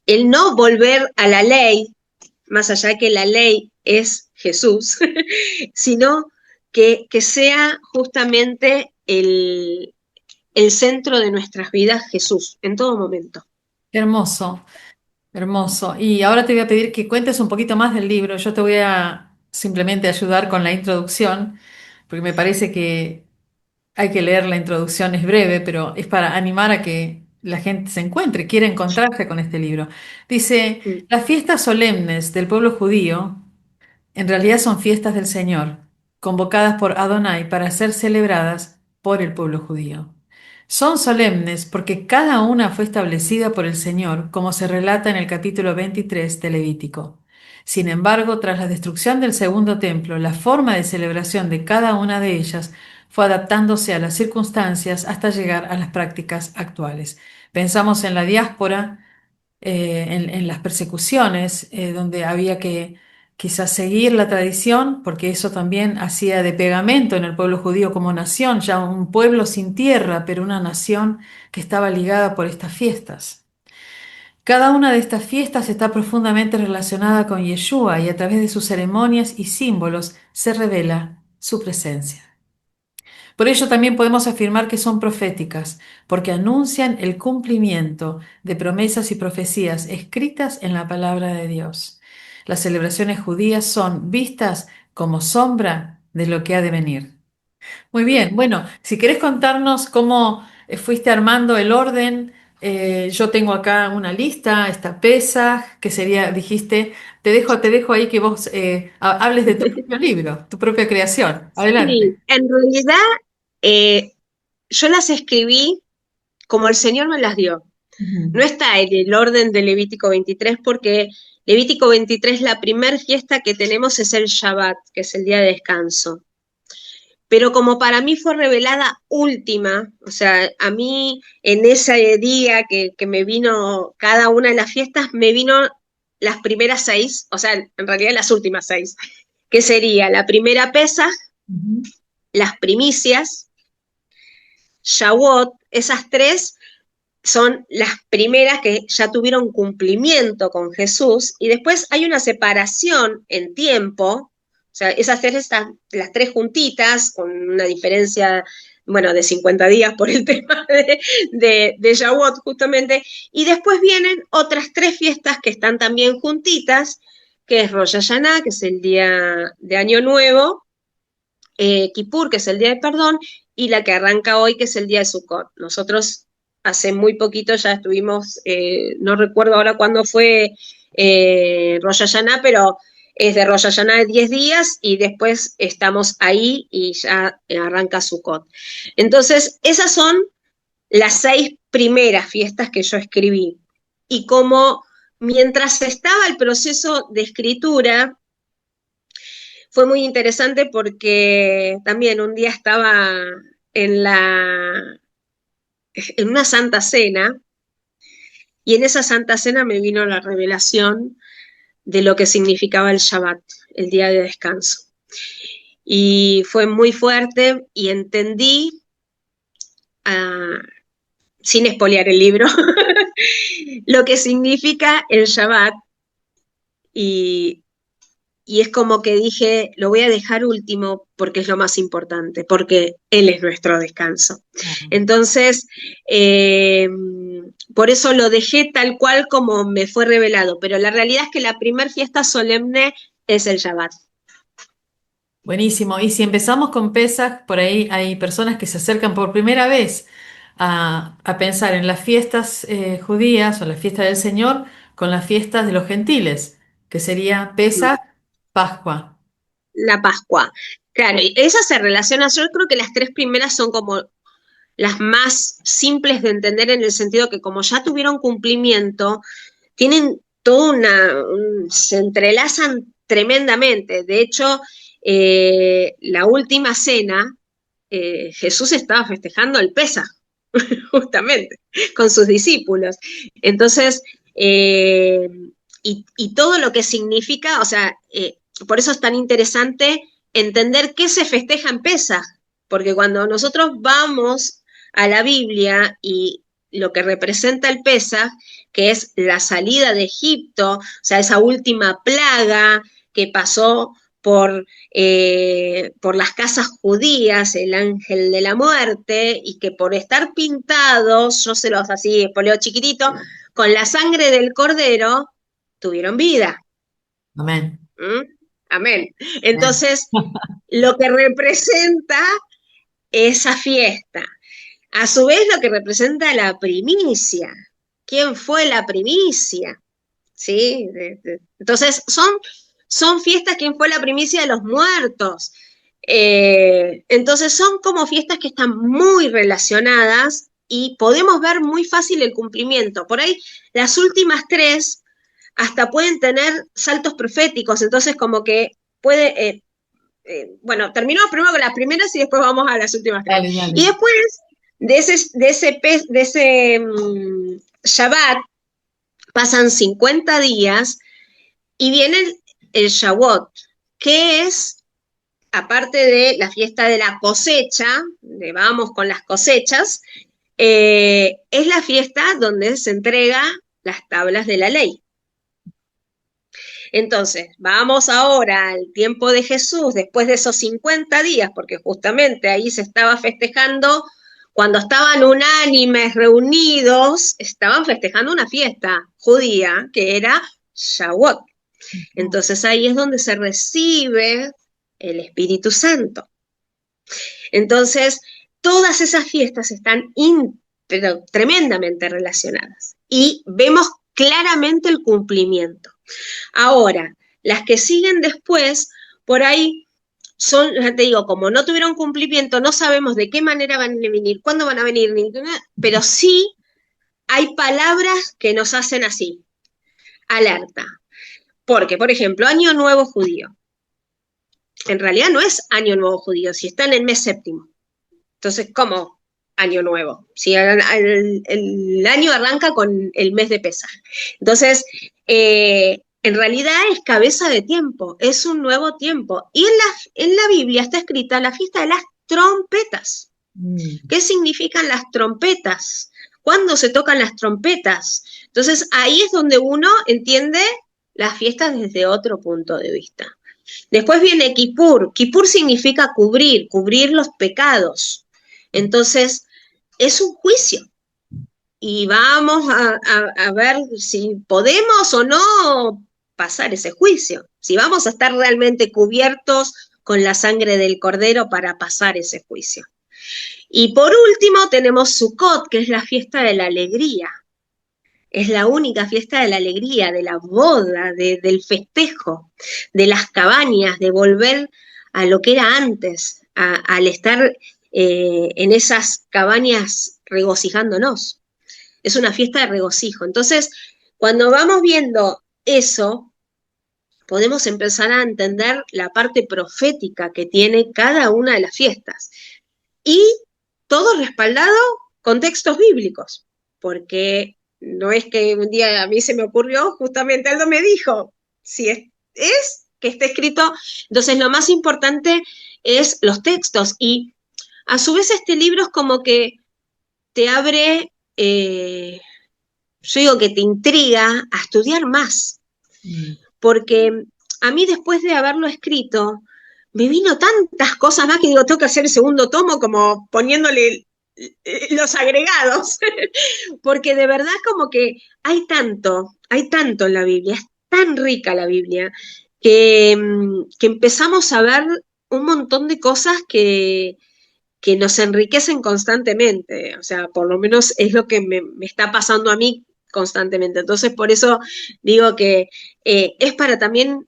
El no volver a la ley, más allá de que la ley es Jesús, sino que sea justamente el centro de nuestras vidas Jesús, en todo momento. Hermoso, hermoso. Y ahora te voy a pedir que cuentes un poquito más del libro. Yo te voy a simplemente ayudar con la introducción, porque me parece que hay que leer la introducción, es breve, pero es para animar a que la gente se encuentre, quiera encontrarse con este libro. Dice, las fiestas solemnes del pueblo judío en realidad son fiestas del Señor, convocadas por Adonai para ser celebradas por el pueblo judío. Son solemnes porque cada una fue establecida por el Señor, como se relata en el capítulo 23 de Levítico. Sin embargo, tras la destrucción del segundo templo, la forma de celebración de cada una de ellas fue adaptándose a las circunstancias hasta llegar a las prácticas actuales. Pensamos en la diáspora, en las persecuciones, donde había que quizás seguir la tradición, porque eso también hacía de pegamento en el pueblo judío como nación, ya un pueblo sin tierra, pero una nación que estaba ligada por estas fiestas. Cada una de estas fiestas está profundamente relacionada con Yeshua y a través de sus ceremonias y símbolos se revela su presencia. Por ello también podemos afirmar que son proféticas, porque anuncian el cumplimiento de promesas y profecías escritas en la palabra de Dios. Las celebraciones judías son vistas como sombra de lo que ha de venir. Muy bien, bueno, si querés contarnos cómo fuiste armando el orden, yo tengo acá una lista, esta pesa, que sería, dijiste, te dejo ahí que vos hables de tu propio libro, tu propia creación. Sí, Adelante. en realidad yo las escribí como el Señor me las dio. Ujú. No está en el orden de Levítico 23 porque Levítico 23, la primer fiesta que tenemos es el Shabbat, que es el día de descanso. Pero como para mí fue revelada última, o sea, a mí en ese día que me vino cada una de las fiestas, me vino las primeras 6, o sea, en realidad las últimas 6, que sería la primera pesa, Ujú. las primicias, Shavuot, esas tres son las primeras que ya tuvieron cumplimiento con Jesús, y después hay una separación en tiempo, o sea, esas tres están las tres juntitas, con una diferencia, bueno, de 50 días por el tema de Shavuot, justamente, y después vienen otras tres fiestas que están también juntitas, que es Rosh Hashanah, que es el día de Año Nuevo, Kippur, que es el día de perdón, y la que arranca hoy, que es el día de Sukkot. Nosotros hace muy poquito ya estuvimos, no recuerdo ahora cuándo fue Rosh Hashanah, pero es de Rosh Hashanah de 10 días y después estamos ahí y ya arranca Sukkot. Entonces, esas son las 6 primeras fiestas que yo escribí. Y como mientras estaba el proceso de escritura, fue muy interesante porque también un día estaba en en una santa cena y en esa santa cena me vino la revelación de lo que significaba el Shabbat, el día de descanso. Y fue muy fuerte y entendí uh, sin espolear el libro, lo que significa el Shabbat, y, y es como que dije, lo voy a dejar último porque es lo más importante, porque Él es nuestro descanso. Entonces, por eso lo dejé tal cual como me fue revelado, pero la realidad es que la primer fiesta solemne es el Shabbat. Buenísimo. Y si empezamos con Pesaj, por ahí hay personas que se acercan por primera vez a pensar en las fiestas judías o las fiestas del Señor con las fiestas de los gentiles, que sería Pesaj, Pascua. La Pascua. Claro, y esa se relaciona, yo creo que las tres primeras son como las más simples de entender en el sentido que como ya tuvieron cumplimiento, tienen toda se entrelazan tremendamente. De hecho, la última cena, Jesús estaba festejando el Pesaj, justamente, con sus discípulos. Entonces, y todo lo que significa, o sea, por eso es tan interesante entender qué se festeja en Pesaj, porque cuando nosotros vamos a la Biblia y lo que representa el Pesaj, que es la salida de Egipto, o sea, esa última plaga que pasó por las casas judías, el ángel de la muerte, y que por estar pintados, yo se los así, poleo chiquitito, con la sangre del cordero, tuvieron vida. Amén. ¿Mm? Amén. Entonces, lo que representa esa fiesta, a su vez lo que representa la primicia. ¿Quién fue la primicia? ¿Sí? Entonces, son fiestas, ¿quién fue la primicia de los muertos? Entonces, son como fiestas que están muy relacionadas y podemos ver muy fácil el cumplimiento. Por ahí, las últimas tres hasta pueden tener saltos proféticos, entonces como que puede, bueno, terminamos primero con las primeras y después vamos a las últimas tres. Dale, dale. Y después de ese Shabbat pasan 50 días y viene el Shavuot, que es, aparte de la fiesta de la cosecha, de vamos con las cosechas, es la fiesta donde se entrega las tablas de la ley. Entonces, vamos ahora al tiempo de Jesús, después de esos 50 días, porque justamente ahí se estaba festejando, cuando estaban unánimes, reunidos, estaban festejando una fiesta judía que era Shavuot. Entonces ahí es donde se recibe el Espíritu Santo. Entonces, todas esas fiestas están pero tremendamente relacionadas y vemos claramente el cumplimiento. Ahora, las que siguen después, por ahí son, ya te digo, como no tuvieron cumplimiento, no sabemos de qué manera van a venir, cuándo van a venir, pero sí hay palabras que nos hacen así, alerta. Porque, por ejemplo, Año Nuevo Judío. En realidad no es Año Nuevo Judío, si está en el mes séptimo. Entonces, ¿cómo Año Nuevo? Si el año arranca con el mes de Pesaj. Entonces, en realidad es cabeza de tiempo, es un nuevo tiempo. Y en la Biblia está escrita la fiesta de las trompetas. ¿Qué significan las trompetas? ¿Cuándo se tocan las trompetas? Entonces, ahí es donde uno entiende las fiestas desde otro punto de vista. Después viene Kippur. Kippur significa cubrir los pecados. Entonces, es un juicio. Y vamos a ver si podemos o no pasar ese juicio. Si vamos a estar realmente cubiertos con la sangre del cordero para pasar ese juicio. Y por último tenemos Sukkot, que es la fiesta de la alegría. Es la única fiesta de la alegría, de la boda, del festejo, de las cabañas, de volver a lo que era antes, al estar en esas cabañas regocijándonos. Es una fiesta de regocijo. Entonces, cuando vamos viendo eso, podemos empezar a entender la parte profética que tiene cada una de las fiestas. Y todo respaldado con textos bíblicos, porque no es que un día a mí se me ocurrió, justamente Aldo me dijo, si es que esté escrito, entonces lo más importante es los textos, y a su vez este libro es como que te abre yo digo que te intriga a estudiar más, porque a mí después de haberlo escrito, me vino tantas cosas más que digo, tengo que hacer el segundo tomo como poniéndole los agregados, porque de verdad como que hay tanto en la Biblia, es tan rica la Biblia, que empezamos a ver un montón de cosas que nos enriquecen constantemente, o sea, por lo menos es lo que me está pasando a mí constantemente. Entonces, por eso digo que es para también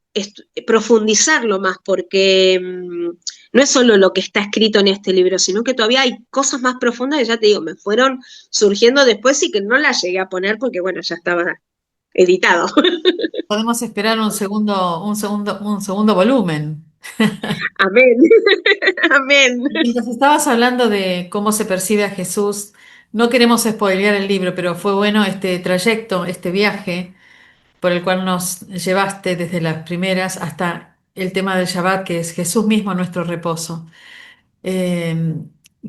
profundizarlo más, porque no es solo lo que está escrito en este libro, sino que todavía hay cosas más profundas que ya te digo, me fueron surgiendo después y que no las llegué a poner porque, bueno, ya estaba editado. Podemos esperar un segundo volumen. Amén. Amén. Mientras estabas hablando de cómo se percibe a Jesús, no queremos spoilear el libro, pero fue bueno este trayecto, este viaje por el cual nos llevaste desde las primeras hasta el tema del Shabbat, que es Jesús mismo nuestro reposo. Eh,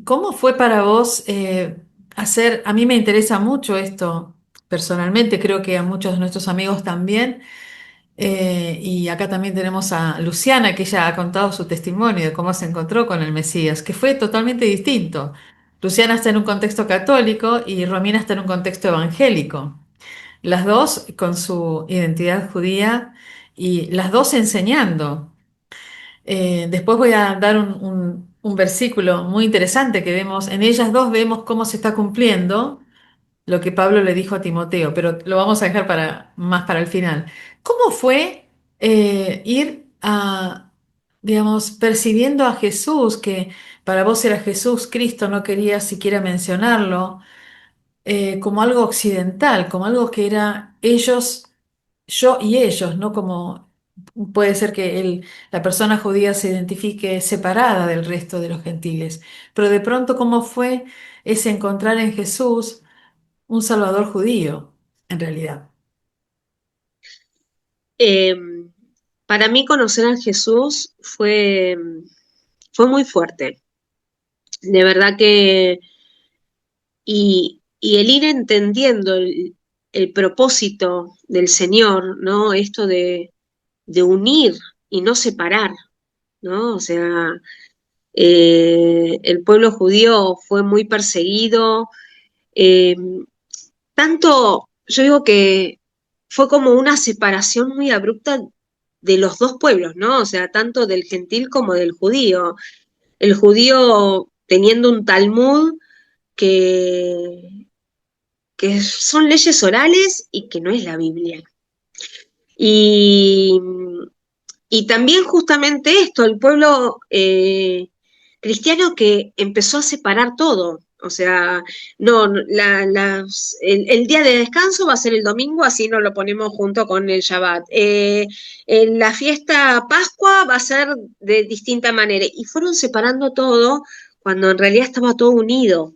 ¿Cómo fue para vos a mí me interesa mucho esto personalmente, creo que a muchos de nuestros amigos también, y acá también tenemos a Luciana, que ella ha contado su testimonio de cómo se encontró con el Mesías, que fue totalmente distinto. Luciana está en un contexto católico y Romina está en un contexto evangélico. Las dos con su identidad judía y las dos enseñando. Después voy a dar un versículo muy interesante que vemos, en ellas dos vemos cómo se está cumpliendo lo que Pablo le dijo a Timoteo, pero lo vamos a dejar más para el final. ¿Cómo fue ir digamos, percibiendo a Jesús, que para vos era Jesús, Cristo, no querías siquiera mencionarlo, como algo occidental, como algo que era ellos, yo y ellos, no como puede ser que la persona judía se identifique separada del resto de los gentiles, pero de pronto cómo fue ese encontrar en Jesús un Salvador judío, en realidad. Eh, para mí conocer a Jesús fue muy fuerte. De verdad que, y el ir entendiendo el propósito del Señor, ¿no? Esto de unir y no separar, ¿no? O sea, el pueblo judío fue muy perseguido, eh, tanto, yo digo que fue como una separación muy abrupta de los dos pueblos, ¿no? O sea, tanto del gentil como del judío. El judío teniendo un Talmud que, que son leyes orales y que no es la Biblia. Y, y también justamente esto, el pueblo cristiano que empezó a separar todo. O sea, no, el día de descanso va a ser el domingo, así no lo ponemos junto con el Shabbat. En la fiesta Pascua va a ser de distinta manera. Y fueron separando todo cuando en realidad estaba todo unido.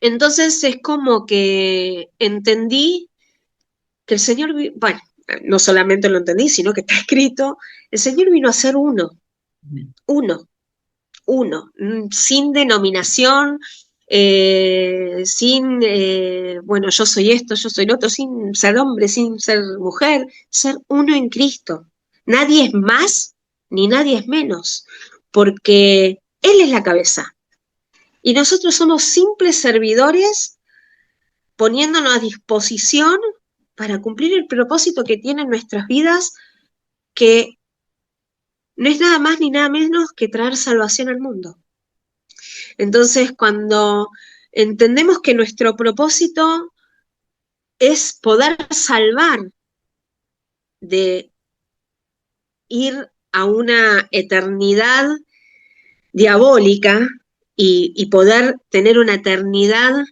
Entonces es como que entendí que el Señor, bueno, no solamente lo entendí, sino que está escrito, el Señor vino a ser uno, uno, sin denominación, sin, bueno, yo soy esto, yo soy lo otro, sin ser hombre, sin ser mujer, ser uno en Cristo. Nadie es más ni nadie es menos, porque Él es la cabeza. Y nosotros somos simples servidores poniéndonos a disposición para cumplir el propósito que tienen nuestras vidas, que no es nada más ni nada menos que traer salvación al mundo. Entonces, cuando entendemos que nuestro propósito es poder salvar de ir a una eternidad diabólica y poder tener una eternidad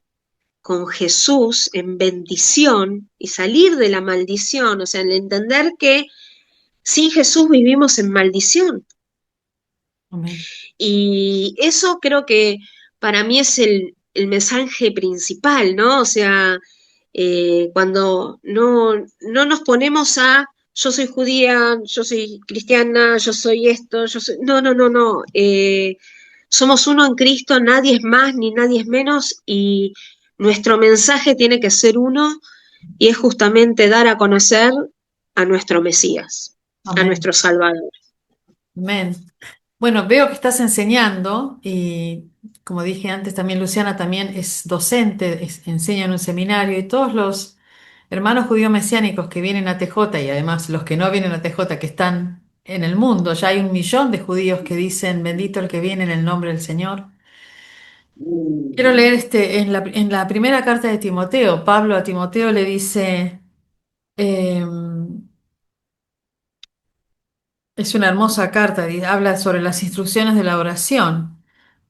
con Jesús en bendición y salir de la maldición, o sea, el entender que sin Jesús vivimos en maldición. Amén. Y eso creo que para mí es el mensaje principal, ¿no? O sea, cuando no nos ponemos a yo soy judía, yo soy cristiana, yo soy esto, yo soy... No, no, no, no. Somos uno en Cristo, nadie es más ni nadie es menos y nuestro mensaje tiene que ser uno y es justamente dar a conocer a nuestro Mesías, a Amén. nuestro Salvador. Amén. Bueno, veo que estás enseñando y como dije antes, también Luciana también es docente, enseña en un seminario y todos los hermanos judíos mesiánicos que vienen a TJ y además los que no vienen a TJ que están en el mundo, ya hay 1 millón de judíos que dicen bendito el que viene en el nombre del Señor. Quiero leer en la primera carta de Timoteo, Pablo a Timoteo le dice, es una hermosa carta, habla sobre las instrucciones de la oración,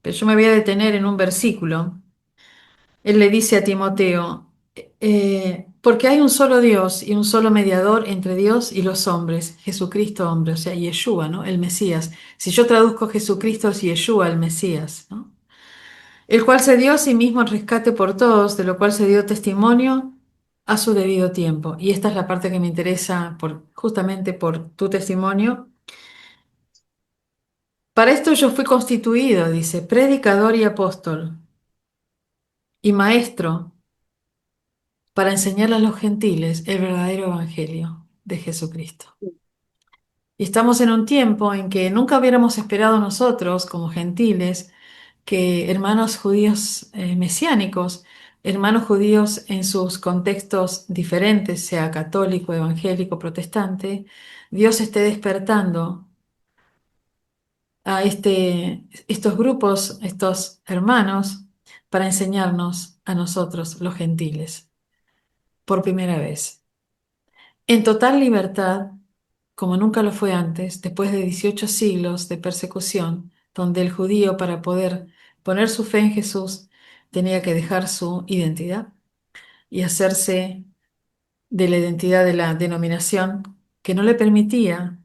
pero yo me voy a detener en un versículo. Él le dice a Timoteo, porque hay un solo Dios y un solo mediador entre Dios y los hombres, Jesucristo hombre, o sea, Yeshua, ¿no? El Mesías. Si yo traduzco Jesucristo es Yeshua, el Mesías, ¿no? El cual se dio a sí mismo en rescate por todos, de lo cual se dio testimonio a su debido tiempo. Y esta es la parte que me interesa justamente por tu testimonio. Para esto yo fui constituido, dice, predicador y apóstol y maestro para enseñar a los gentiles el verdadero evangelio de Jesucristo. Y estamos en un tiempo en que nunca hubiéramos esperado nosotros, como gentiles, que hermanos judíos mesiánicos, hermanos judíos en sus contextos diferentes, sea católico, evangélico, protestante, Dios esté despertando a estos grupos, estos hermanos, para enseñarnos a nosotros, los gentiles, por primera vez. En total libertad, como nunca lo fue antes, después de 18 siglos de persecución, donde el judío para poder poner su fe en Jesús tenía que dejar su identidad y hacerse de la identidad de la denominación que no le permitía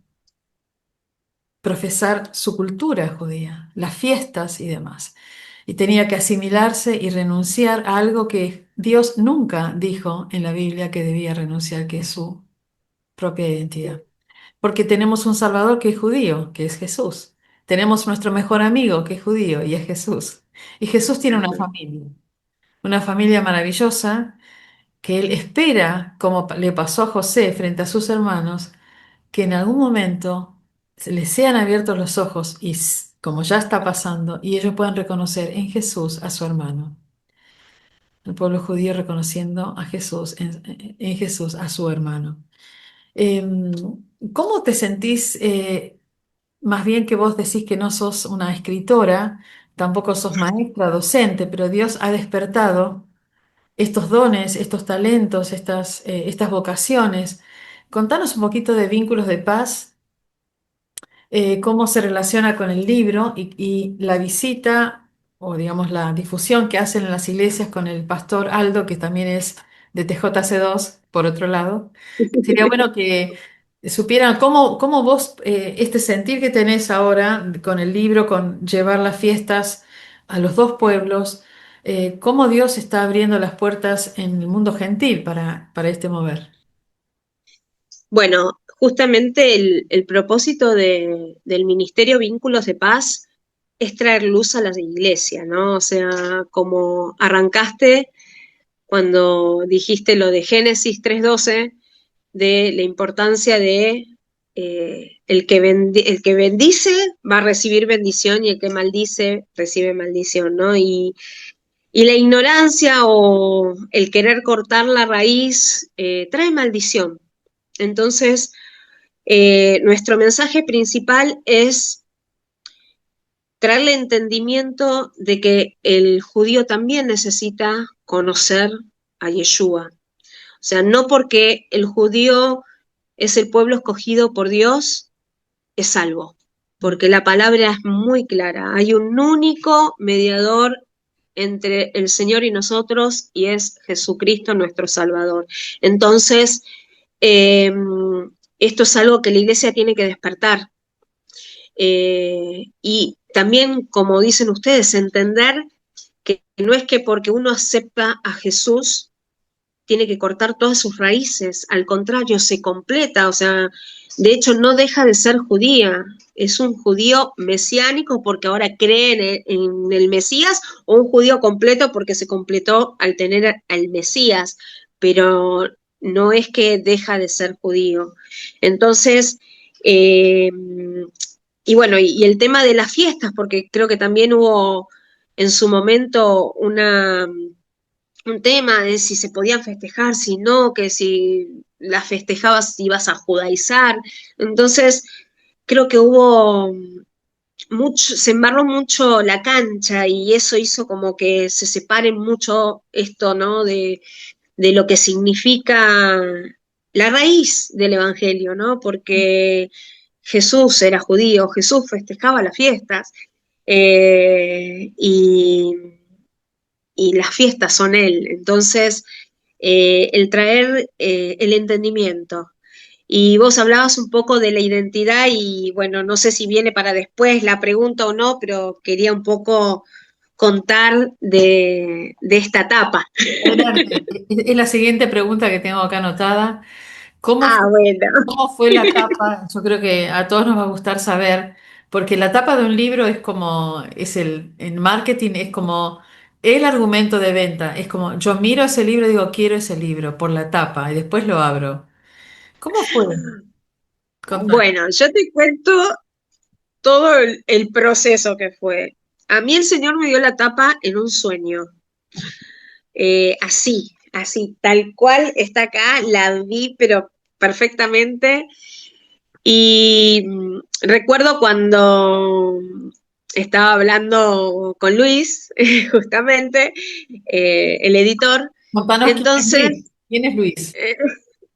profesar su cultura judía, las fiestas y demás. Y tenía que asimilarse y renunciar a algo que Dios nunca dijo en la Biblia que debía renunciar, que es su propia identidad. Porque tenemos un Salvador que es judío, que es Jesús. Tenemos nuestro mejor amigo que es judío y es Jesús. Y Jesús tiene una familia maravillosa que él espera, como le pasó a José frente a sus hermanos, que en algún momento se les sean abiertos los ojos y como ya está pasando, y ellos puedan reconocer en Jesús a su hermano. El pueblo judío reconociendo a Jesús, en Jesús a su hermano. Em, ¿Cómo te sentís? Más bien que vos decís que no sos una escritora, tampoco sos maestra, docente, pero Dios ha despertado estos dones, estos talentos, estas vocaciones. Contanos un poquito de Vínculos de Paz, cómo se relaciona con el libro y la visita o digamos la difusión que hacen en las iglesias con el pastor Aldo, que también es de TJC2, por otro lado. Sería bueno que supieran cómo vos, este sentir que tenés ahora con el libro, con llevar las fiestas a los dos pueblos, cómo Dios está abriendo las puertas en el mundo gentil para este mover. Bueno, justamente el propósito del Ministerio Vínculos de Paz es traer luz a la iglesia, ¿no? O sea, como arrancaste cuando dijiste lo de Génesis 3:12, de la importancia de el que bendice va a recibir bendición y el que maldice recibe maldición, ¿no? Y la ignorancia o el querer cortar la raíz trae maldición. Entonces, nuestro mensaje principal es traerle entendimiento de que el judío también necesita conocer a Yeshua. O sea, no porque el judío es el pueblo escogido por Dios, es salvo, porque la palabra es muy clara. Hay un único mediador entre el Señor y nosotros y es Jesucristo nuestro Salvador. Entonces, eh, esto es algo que la iglesia tiene que despertar. Y también, como dicen ustedes, entender que no es que porque uno acepta a Jesús tiene que cortar todas sus raíces, al contrario, se completa, o sea, de hecho no deja de ser judía, es un judío mesiánico porque ahora cree en el Mesías, o un judío completo porque se completó al tener al Mesías, pero no es que deja de ser judío. Entonces, eh, y bueno, y el tema de las fiestas, porque creo que también hubo en su momento un tema de si se podían festejar, si no, que si las festejabas ibas a judaizar. Entonces, creo que hubo mucho, se embarró mucho la cancha y eso hizo como que se separen mucho esto, ¿no? De lo que significa la raíz del Evangelio, ¿no? Porque Jesús era judío, Jesús festejaba las fiestas y las fiestas son Él. Entonces, el traer el entendimiento. Y vos hablabas un poco de la identidad y bueno, no sé si viene para después la pregunta o no, pero quería un poco contar de esta etapa. Adelante. Es la siguiente pregunta que tengo acá anotada. ¿Cómo Ah, fue, bueno. cómo fue la tapa? Yo creo que a todos nos va a gustar saber, porque la tapa de un libro es como, en marketing es como el argumento de venta. Es como, yo miro ese libro y digo, quiero ese libro por la tapa y después lo abro. ¿Cómo fue? Contá. Bueno, yo te cuento todo el proceso que fue. A mí el Señor me dio la tapa en un sueño. Así, tal cual está acá, la vi, pero perfectamente. Y recuerdo cuando estaba hablando con Luis, justamente, el editor. Contanos quién es Entonces, Luis. ¿Quién es Luis? eh,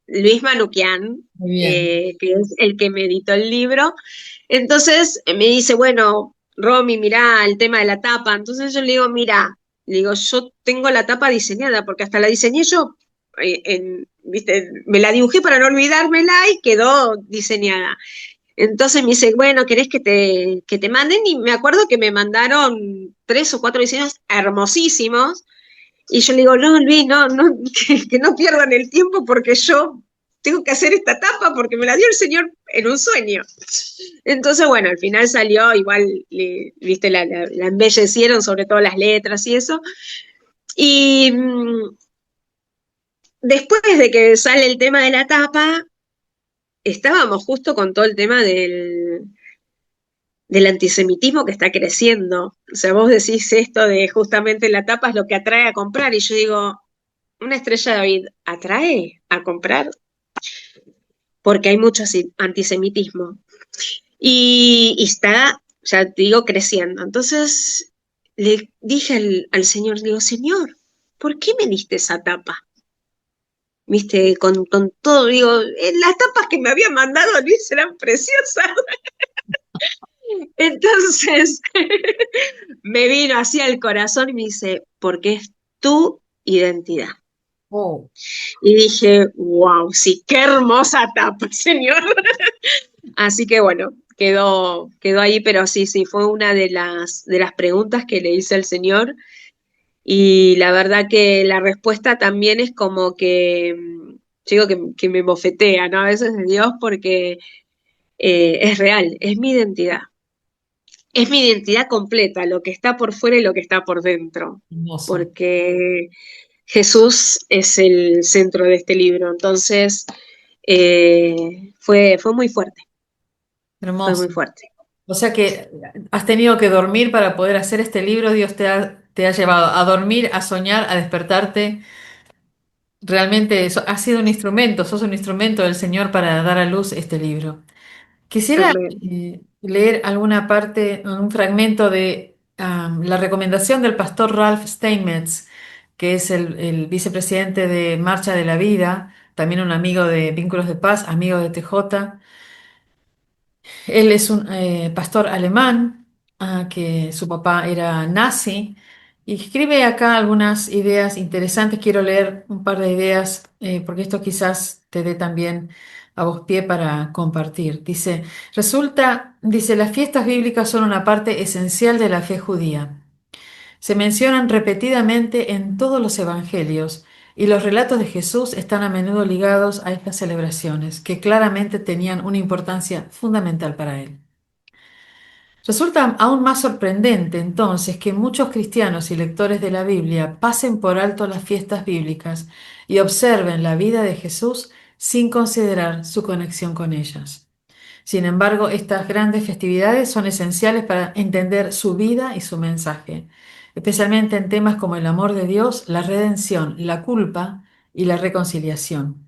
Luis Manuquian, Muy bien. que es el que me editó el libro. Entonces me dice, bueno, Romy, mirá el tema de la tapa. Entonces yo le digo, mira, le digo, yo tengo la tapa diseñada, porque hasta la diseñé yo, ¿viste? Me la dibujé para no olvidármela y quedó diseñada. Entonces me dice, bueno, ¿querés que te manden? Y me acuerdo que me mandaron 3 o 4 diseños hermosísimos y yo le digo, no, Luis, no, que no pierdan el tiempo porque yo tengo que hacer esta tapa porque me la dio el Señor en un sueño. Entonces, bueno, al final salió, igual, viste, la embellecieron, sobre todo las letras y eso. Y después de que sale el tema de la tapa, estábamos justo con todo el tema del antisemitismo que está creciendo. O sea, vos decís esto de justamente la tapa es lo que atrae a comprar, y yo digo, una estrella de David atrae a comprar porque hay mucho antisemitismo. Y está, ya te digo, creciendo. Entonces le dije al Señor, digo, Señor, ¿por qué me diste esa tapa? Viste, con todo, digo, las tapas que me había mandado Luis eran preciosas. Entonces me vino así al corazón y me dice, porque es tu identidad. Oh. Y dije, wow, sí, qué hermosa tapa, señor. Así que bueno, quedó ahí, pero sí, fue una de las preguntas que le hice al señor. Y la verdad que la respuesta también es como que, yo digo que me bofetea, ¿no? A veces de Dios porque es real, es mi identidad. Es mi identidad completa, lo que está por fuera y lo que está por dentro. Hermoso. Porque Jesús es el centro de este libro. Entonces, fue muy fuerte, fue muy Hermoso. fuerte. O sea que has tenido que dormir para poder hacer este libro. Dios te ha llevado a dormir, a soñar, a despertarte. Realmente has sido un instrumento, sos un instrumento del Señor para dar a luz este libro. Quisiera Amén. leer alguna parte, un fragmento de la recomendación del pastor Ralph Steinmetz, que es el vicepresidente de Marcha de la Vida, también un amigo de Vínculos de Paz, amigo de TJ. Él es un pastor alemán, que su papá era nazi, y escribe acá algunas ideas interesantes. Quiero leer un par de ideas, porque esto quizás te dé también a vos pie para compartir. Dice, las fiestas bíblicas son una parte esencial de la fe judía. Se mencionan repetidamente en todos los evangelios y los relatos de Jesús están a menudo ligados a estas celebraciones, que claramente tenían una importancia fundamental para él. Resulta aún más sorprendente entonces que muchos cristianos y lectores de la Biblia pasen por alto las fiestas bíblicas y observen la vida de Jesús sin considerar su conexión con ellas. Sin embargo, estas grandes festividades son esenciales para entender su vida y su mensaje, especialmente en temas como el amor de Dios, la redención, la culpa y la reconciliación.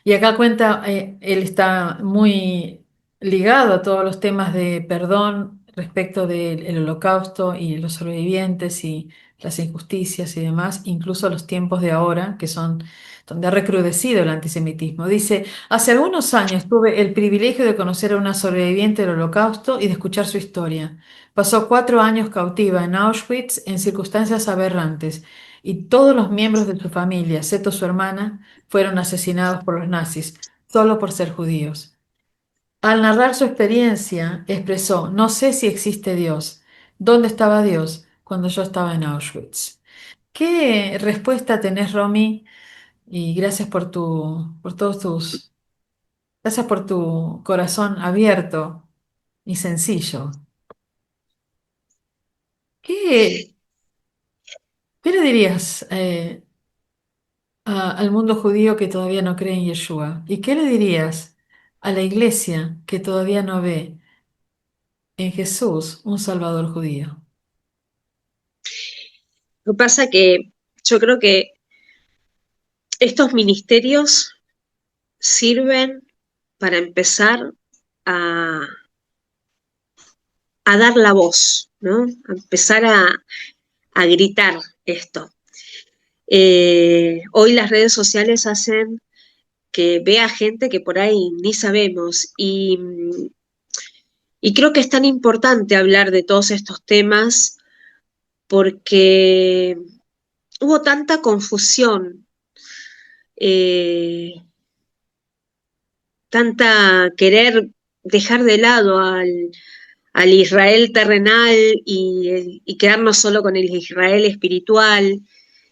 Y acá cuenta, él está muy ligado a todos los temas de perdón respecto del holocausto y los sobrevivientes y las injusticias y demás, incluso los tiempos de ahora, que son donde ha recrudecido el antisemitismo. Dice, hace algunos años tuve el privilegio de conocer a una sobreviviente del holocausto y de escuchar su historia. Pasó 4 años cautiva en Auschwitz en circunstancias aberrantes y todos los miembros de su familia, excepto su hermana, fueron asesinados por los nazis, solo por ser judíos. Al narrar su experiencia, expresó, no sé si existe Dios. ¿Dónde estaba Dios cuando yo estaba en Auschwitz? ¿Qué respuesta tenés, Romy? Y gracias por todos gracias por tu corazón abierto y sencillo. ¿Qué, qué le dirías al mundo judío que todavía no cree en Yeshua? ¿Y qué le dirías a la iglesia que todavía no ve en Jesús un Salvador judío? Lo que pasa que yo creo que estos ministerios sirven para empezar a, a dar la voz, ¿no? A empezar a gritar esto. Hoy las redes sociales hacen que vea gente que por ahí ni sabemos y creo que es tan importante hablar de todos estos temas porque hubo tanta confusión, eh, tanta querer dejar de lado al Israel terrenal y quedarnos solo con el Israel espiritual,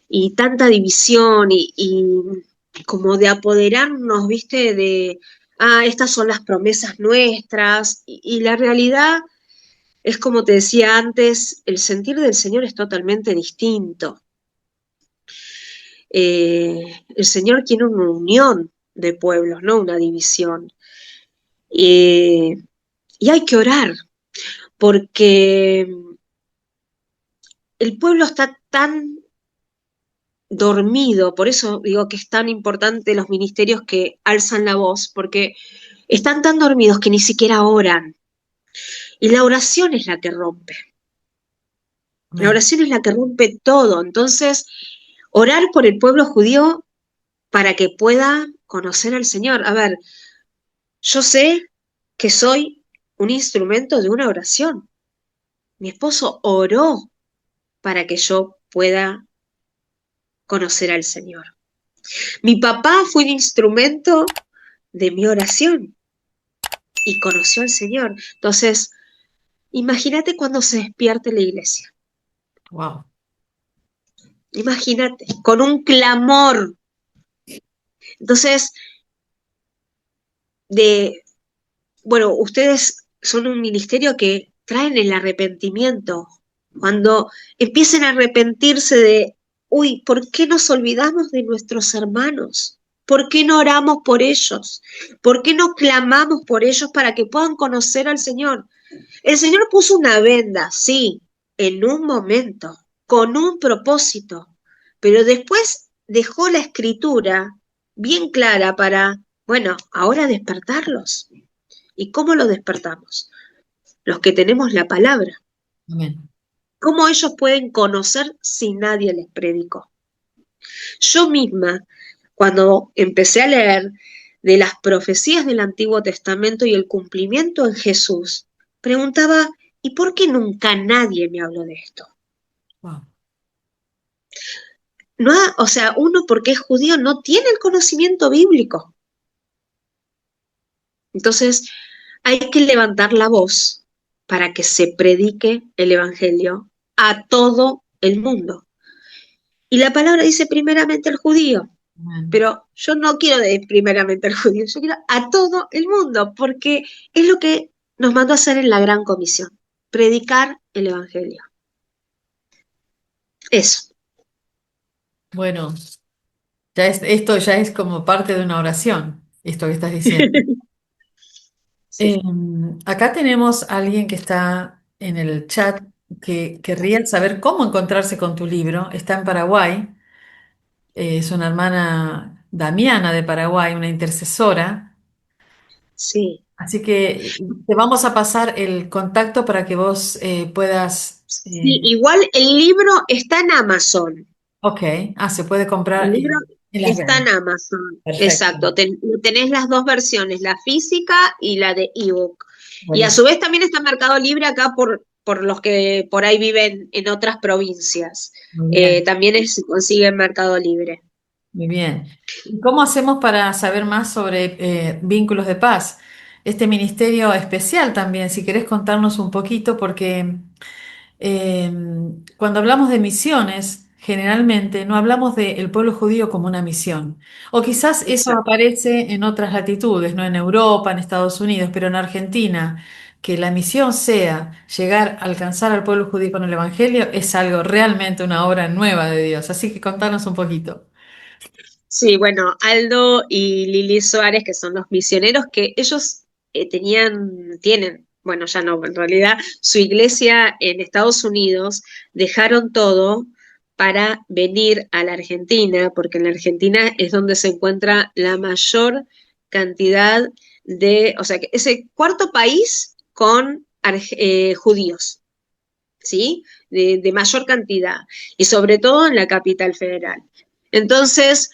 y tanta división y como de apoderarnos, viste, estas son las promesas nuestras, y la realidad es como te decía antes, el sentir del Señor es totalmente distinto. El Señor quiere una unión de pueblos, no una división. Y hay que orar, porque el pueblo está tan dormido, por eso digo que es tan importante los ministerios que alzan la voz, porque están tan dormidos que ni siquiera oran. Y la oración es la que rompe. La Amén. oración es la que rompe todo. Entonces, orar por el pueblo judío para que pueda conocer al Señor. A ver, yo sé que soy un instrumento de una oración. Mi esposo oró para que yo pueda conocer al Señor. Mi papá fue un instrumento de mi oración y conoció al Señor. Entonces, imagínate cuando se despierte la iglesia. Wow. Imagínate, con un clamor. Entonces, bueno, ustedes son un ministerio que traen el arrepentimiento. Cuando empiecen a arrepentirse uy, ¿por qué nos olvidamos de nuestros hermanos? ¿Por qué no oramos por ellos? ¿Por qué no clamamos por ellos para que puedan conocer al Señor? El Señor puso una venda, sí, en un momento, con un propósito, pero después dejó la escritura bien clara para, bueno, ahora despertarlos. ¿Y cómo lo despertamos? Los que tenemos la palabra. Amén. ¿Cómo ellos pueden conocer si nadie les predicó? Yo misma, cuando empecé a leer de las profecías del Antiguo Testamento y el cumplimiento en Jesús, preguntaba, ¿y por qué nunca nadie me habló de esto? Wow. No, o sea, uno porque es judío no tiene el conocimiento bíblico. Entonces, hay que levantar la voz para que se predique el Evangelio a todo el mundo. Y la palabra dice primeramente el judío. Bueno, Pero yo no quiero de primeramente al judío, yo quiero a todo el mundo, porque es lo que nos mandó a hacer en la gran comisión, predicar el evangelio. Eso. bueno, esto ya es como parte de una oración, esto que estás diciendo. Sí, Acá tenemos a alguien que está en el chat que querría saber cómo encontrarse con tu libro. Está en Paraguay, es una hermana Damiana de Paraguay, una intercesora. sí. Así que te vamos a pasar el contacto para que vos puedas... Sí, igual el libro está en Amazon. ok, se puede El comprar libro en las está redes. en Amazon. Perfecto. Exacto. Tenés las dos versiones, la física y la de ebook. Y a su Buenísimo. vez también está Mercado Libre acá por los que por ahí viven en otras provincias. Muy bien, También se consigue en Mercado Libre. muy bien. ¿Y cómo hacemos para saber más sobre Vínculos de Paz? Este ministerio especial también, si querés contarnos un poquito, porque Eh, cuando hablamos de misiones, generalmente no hablamos del pueblo judío como una misión. O quizás eso Exacto. aparece en otras latitudes, no en Europa, en Estados Unidos, pero en Argentina, que la misión sea llegar a alcanzar al pueblo judío con el Evangelio, es algo realmente una obra nueva de Dios. Así que contanos un poquito. Sí, bueno, Aldo y Lili Suárez, que son los misioneros, que ellos tienen, bueno, ya no, en realidad, su iglesia en Estados Unidos, dejaron todo para venir a la Argentina, porque en la Argentina es donde se encuentra la mayor cantidad o sea, que es el cuarto país con judíos, ¿sí? De mayor cantidad, y sobre todo en la capital federal. Entonces,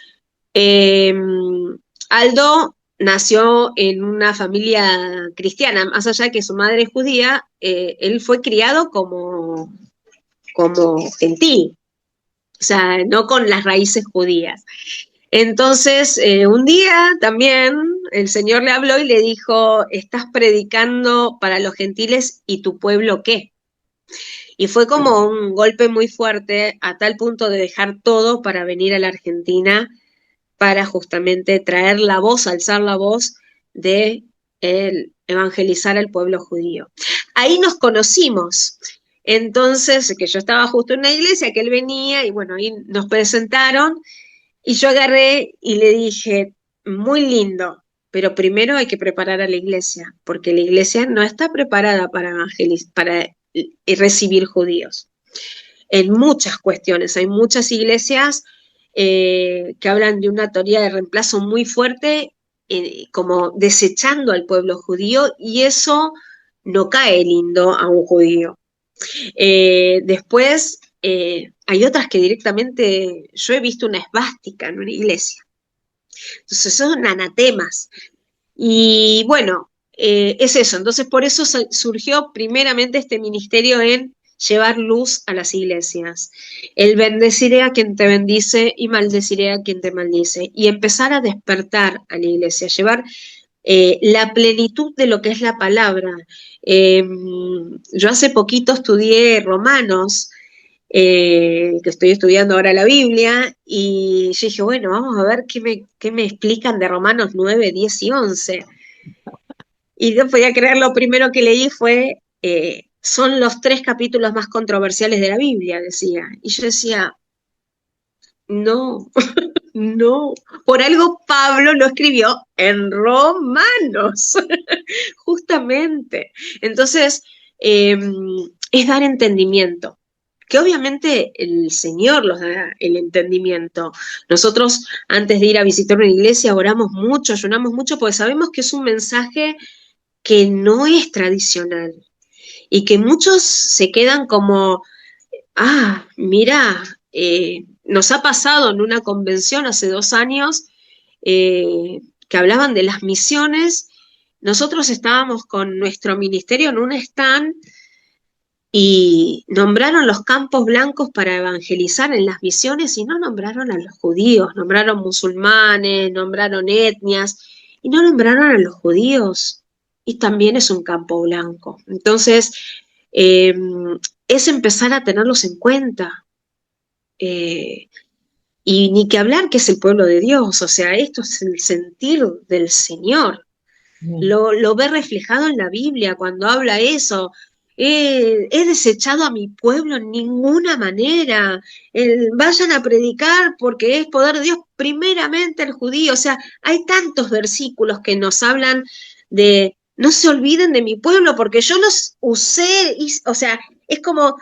eh, Aldo nació en una familia cristiana, más allá de que su madre es judía, él fue criado como gentil, o sea, no con las raíces judías. Entonces, un día también el Señor le habló y le dijo, estás predicando para los gentiles y tu pueblo qué. Y fue como un golpe muy fuerte a tal punto de dejar todo para venir a la Argentina para justamente traer la voz, alzar la voz de evangelizar al pueblo judío. Ahí nos conocimos. Entonces, que yo estaba justo en una iglesia, que él venía y bueno, ahí nos presentaron y yo agarré y le dije, muy lindo, pero primero hay que preparar a la iglesia, porque la iglesia no está preparada para recibir judíos en muchas cuestiones. Hay muchas iglesias que hablan de una teoría de reemplazo muy fuerte, como desechando al pueblo judío, y eso no cae lindo a un judío. Después, hay otras que directamente, yo he visto una esvástica en una iglesia. Entonces son anatemas. Y bueno, es eso. Entonces por eso surgió primeramente este ministerio en llevar luz a las iglesias. El bendeciré a quien te bendice y maldeciré a quien te maldice. Y empezar a despertar a la iglesia, llevar la plenitud de lo que es la palabra. Yo hace poquito estudié Romanos, que estoy estudiando ahora la Biblia, y yo dije, bueno, vamos a ver qué me explican de Romanos 9, 10 y 11. Y no podía creer, lo primero que leí fue, son los 3 capítulos más controversiales de la Biblia, decía. Y yo decía, no, no, por algo Pablo lo escribió en Romanos, justamente. Entonces, eh, es dar entendimiento, que obviamente el Señor los da el entendimiento. Nosotros, antes de ir a visitar una iglesia, oramos mucho, ayunamos mucho, porque sabemos que es un mensaje que no es tradicional y que muchos se quedan como, mira, nos ha pasado en una convención hace 2 años, que hablaban de las misiones. Nosotros estábamos con nuestro ministerio en un stand y nombraron los campos blancos para evangelizar en las misiones y no nombraron a los judíos, nombraron musulmanes, nombraron etnias y no nombraron a los judíos. Y también es un campo blanco. Entonces, eh, es empezar a tenerlos en cuenta. Y ni que hablar que es el pueblo de Dios, o sea, esto es el sentir del Señor. Bien. Lo ve reflejado en la Biblia cuando habla eso. He desechado a mi pueblo en ninguna manera. Vayan a predicar porque es poder de Dios, primeramente el judío. O sea, hay tantos versículos que nos hablan de no se olviden de mi pueblo porque yo los usé. O sea, es como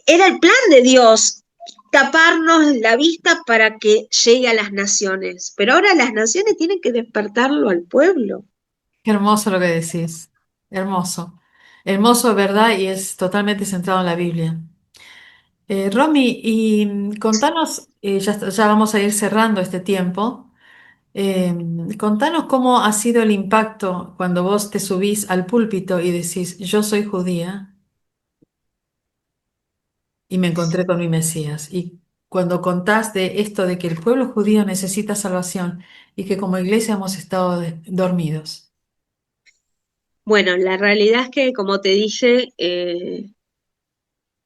era el plan de Dios taparnos la vista para que llegue a las naciones. Pero ahora las naciones tienen que despertarlo al pueblo. Qué hermoso lo que decís. Hermoso. Hermoso, ¿verdad? Y es totalmente centrado en la Biblia. Romy, y contanos, ya vamos a ir cerrando este tiempo. eh, Contanos cómo ha sido el impacto cuando vos te subís al púlpito y decís, yo soy judía y me encontré con mi Mesías. Y cuando contás de esto de que el pueblo judío necesita salvación y que como iglesia hemos estado dormidos. Bueno, la realidad es que, como te dije,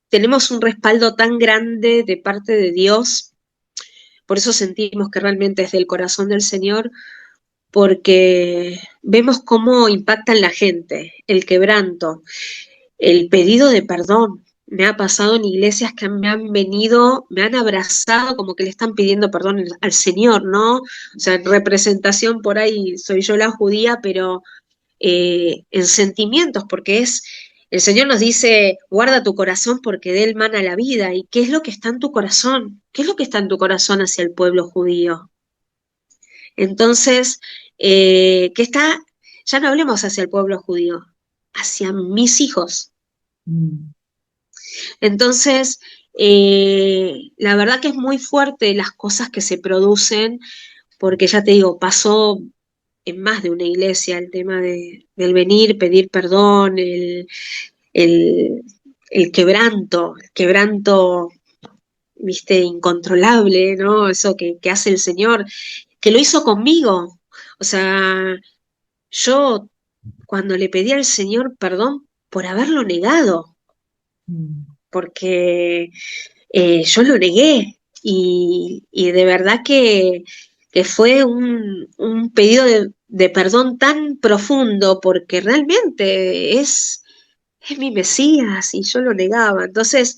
tenemos un respaldo tan grande de parte de Dios, por eso sentimos que realmente es del corazón del Señor, porque vemos cómo impacta en la gente, el quebranto, el pedido de perdón. Me ha pasado en iglesias que me han venido, me han abrazado como que le están pidiendo perdón al Señor, ¿no? O sea, en representación por ahí soy yo la judía, pero en sentimientos, porque el Señor nos dice, guarda tu corazón porque de él mana la vida. ¿Y qué es lo que está en tu corazón? ¿Qué es lo que está en tu corazón hacia el pueblo judío? Entonces, ¿qué está? Ya no hablemos hacia el pueblo judío, hacia mis hijos. Mm. Entonces, la verdad que es muy fuerte las cosas que se producen, porque ya te digo, pasó en más de una iglesia el tema del venir, pedir perdón, el, el quebranto, viste, incontrolable, ¿no? Eso que hace el Señor, que lo hizo conmigo. O sea, yo cuando le pedí al Señor perdón por haberlo negado, Mm. porque yo lo negué y de verdad que fue un pedido de perdón tan profundo porque realmente es mi Mesías y yo lo negaba. Entonces,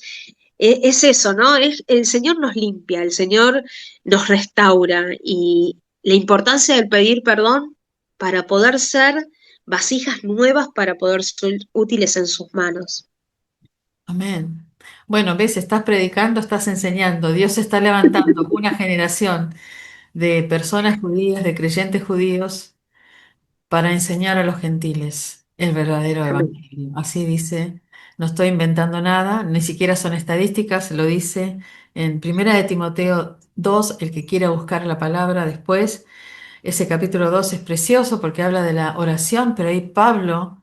es eso, ¿no? El Señor nos limpia, el Señor nos restaura y la importancia del pedir perdón para poder ser vasijas nuevas, para poder ser útiles en sus manos. Amén. Bueno, ves, estás predicando, estás enseñando. Dios está levantando una generación de personas judías, de creyentes judíos, para enseñar a los gentiles el verdadero Amén. evangelio. Así dice, no estoy inventando nada, ni siquiera son estadísticas, lo dice en Primera de Timoteo 2, el que quiera buscar la palabra después. Ese capítulo 2 es precioso porque habla de la oración, pero ahí Pablo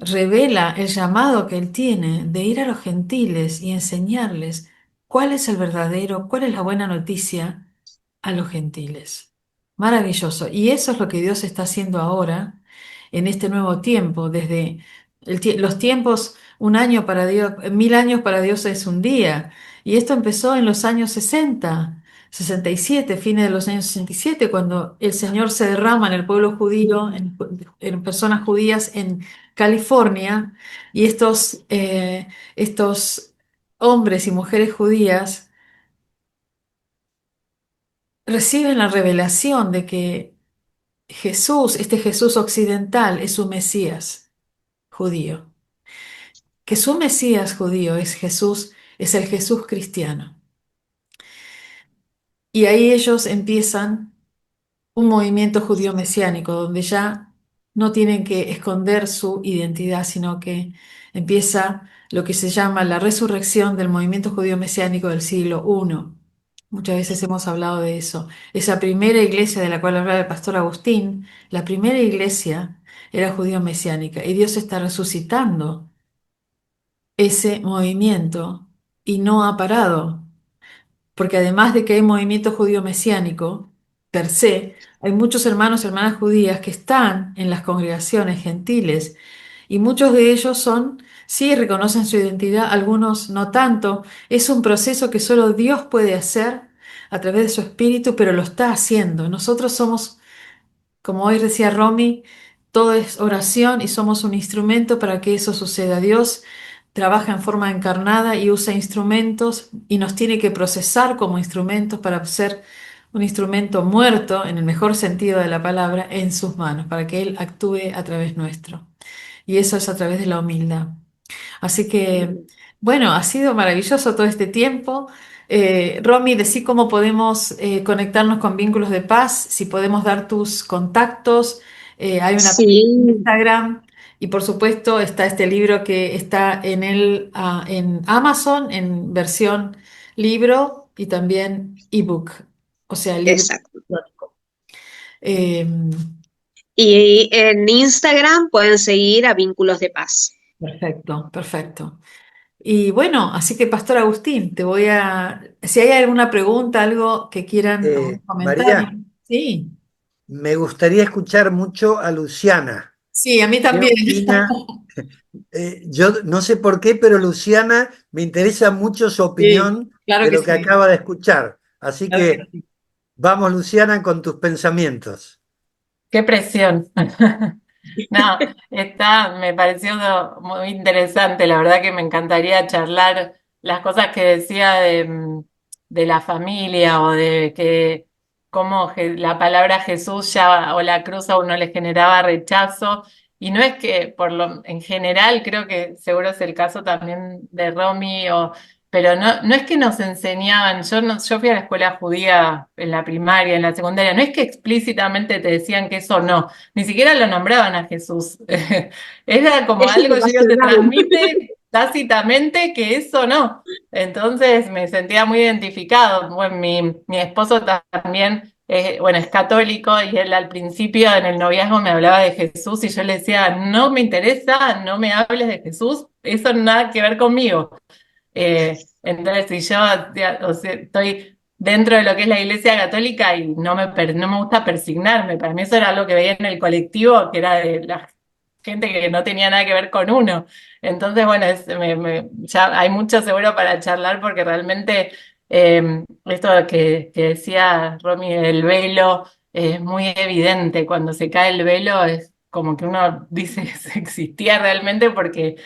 revela el llamado que él tiene de ir a los gentiles y enseñarles cuál es el verdadero, cuál es la buena noticia a los gentiles. Maravilloso. Y eso es lo que Dios está haciendo ahora en este nuevo tiempo, desde los tiempos, un año para Dios, 1000 años para Dios es un día. Y esto empezó en los años 60, 67, fines de los años 67, cuando el Señor se derrama en el pueblo judío, en personas judías en California, y estos hombres y mujeres judías reciben la revelación de que Jesús, este Jesús occidental, es su Mesías judío, que su Mesías judío es Jesús, es el Jesús cristiano. Y ahí ellos empiezan un movimiento judío mesiánico, donde ya no tienen que esconder su identidad, sino que empieza lo que se llama la resurrección del movimiento judío mesiánico del siglo I. Muchas veces hemos hablado de eso. Esa primera iglesia de la cual hablaba el pastor Agustín, la primera iglesia era judío mesiánica y Dios está resucitando ese movimiento y no ha parado. Porque además de que hay movimiento judío mesiánico, per se, hay muchos hermanos y hermanas judías que están en las congregaciones gentiles y muchos de ellos sí, reconocen su identidad, algunos no tanto. Es un proceso que solo Dios puede hacer a través de su espíritu, pero lo está haciendo. Nosotros somos, como hoy decía Romy, todo es oración y somos un instrumento para que eso suceda. Dios trabaja en forma encarnada y usa instrumentos y nos tiene que procesar como instrumentos para ser un instrumento muerto, en el mejor sentido de la palabra, en sus manos, para que Él actúe a través nuestro. Y eso es a través de la humildad. Así que, bueno, ha sido maravilloso todo este tiempo. Romy, decí cómo podemos conectarnos con Vínculos de Paz, si podemos dar tus contactos. Hay una página en Sí, Instagram y por supuesto está este libro que está en Amazon en versión libro y también ebook, o sea, libro exacto. electrónico. Eh, Y en Instagram pueden seguir a Vínculos de Paz. Perfecto, perfecto. Y bueno, así que Pastor Agustín, si hay alguna pregunta, algo que quieran, algún comentario. María, Sí, me gustaría escuchar mucho a Luciana. sí, a mí ¿Qué también. opina? Yo no sé por qué, pero Luciana me interesa mucho su Sí, opinión claro de que lo que sí, acaba de escuchar. Así claro que que sí. vamos, Luciana, con tus pensamientos. Qué presión. No, me pareció muy interesante. La verdad que me encantaría charlar las cosas que decía de la familia o de que cómo la palabra Jesús ya o la cruz a uno le generaba rechazo. Y no es que en general, creo que seguro es el caso también de Romy pero no es que nos enseñaban, yo fui a la escuela judía en la primaria, en la secundaria, no es que explícitamente te decían que eso no, ni siquiera lo nombraban a Jesús. Era como Eso es algo, lo yo digo, te racional. transmite tácitamente que eso no. Entonces me sentía muy identificado. Bueno, mi esposo también, bueno, es católico y él al principio en el noviazgo me hablaba de Jesús y yo le decía, no me interesa, no me hables de Jesús, eso nada que ver conmigo. Entonces, si yo o sea, estoy dentro de lo que es la Iglesia Católica y no me gusta persignarme, para mí eso era algo que veía en el colectivo, que era de la gente que no tenía nada que ver con uno. Entonces, bueno, ya hay mucho seguro para charlar porque realmente esto que decía Romy del velo es muy evidente. Cuando se cae el velo es como que uno dice que existía realmente porque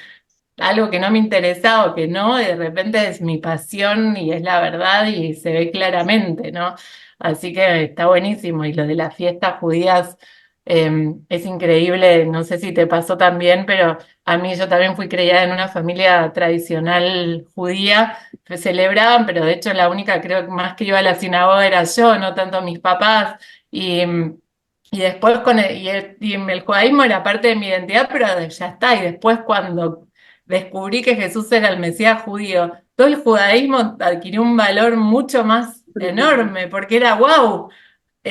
algo que no me interesaba o que no, de repente es mi pasión y es la verdad y se ve claramente, ¿no? Así que está buenísimo. Y lo de las fiestas judías es increíble. No sé si te pasó también, pero a mí yo también fui criada en una familia tradicional judía. Que celebraban, pero de hecho la única, creo que más que iba a la sinagoga era yo, no tanto mis papás. Y, y después y el judaísmo era parte de mi identidad, pero ya está. Y después cuando descubrí que Jesús era el Mesías judío, todo el judaísmo adquirió un valor mucho más enorme, porque era wow.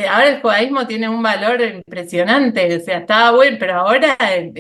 Ahora el judaísmo tiene un valor impresionante, o sea, estaba bueno, pero ahora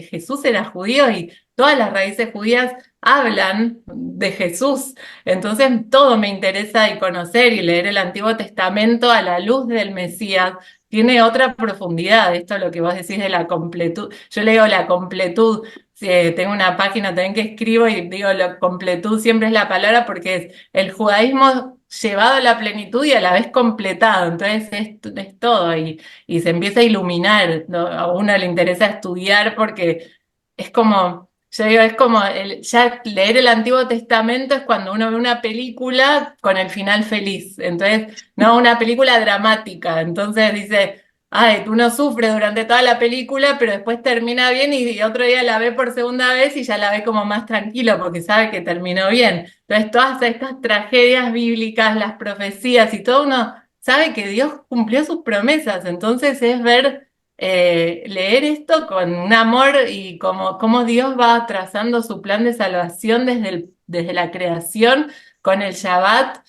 Jesús era judío y todas las raíces judías hablan de Jesús. Entonces todo me interesa y conocer y leer el Antiguo Testamento a la luz del Mesías. Tiene otra profundidad, esto es lo que vos decís de la completud. Yo le digo la completud. Sí, tengo una página también que escribo y digo, la completud siempre es la palabra porque es el judaísmo llevado a la plenitud y a la vez completado. Entonces es todo y se empieza a iluminar, ¿no? A uno le interesa estudiar porque es como, yo digo, es como ya leer el Antiguo Testamento es cuando uno ve una película con el final feliz. Entonces, no una película dramática. Entonces dice. Ay, uno sufre durante toda la película, pero después termina bien y otro día la ve por segunda vez y ya la ve como más tranquilo porque sabe que terminó bien. Entonces, todas estas tragedias bíblicas, las profecías y todo, uno sabe que Dios cumplió sus promesas. Entonces, es leer esto con un amor y cómo Dios va trazando su plan de salvación desde la creación con el Shabbat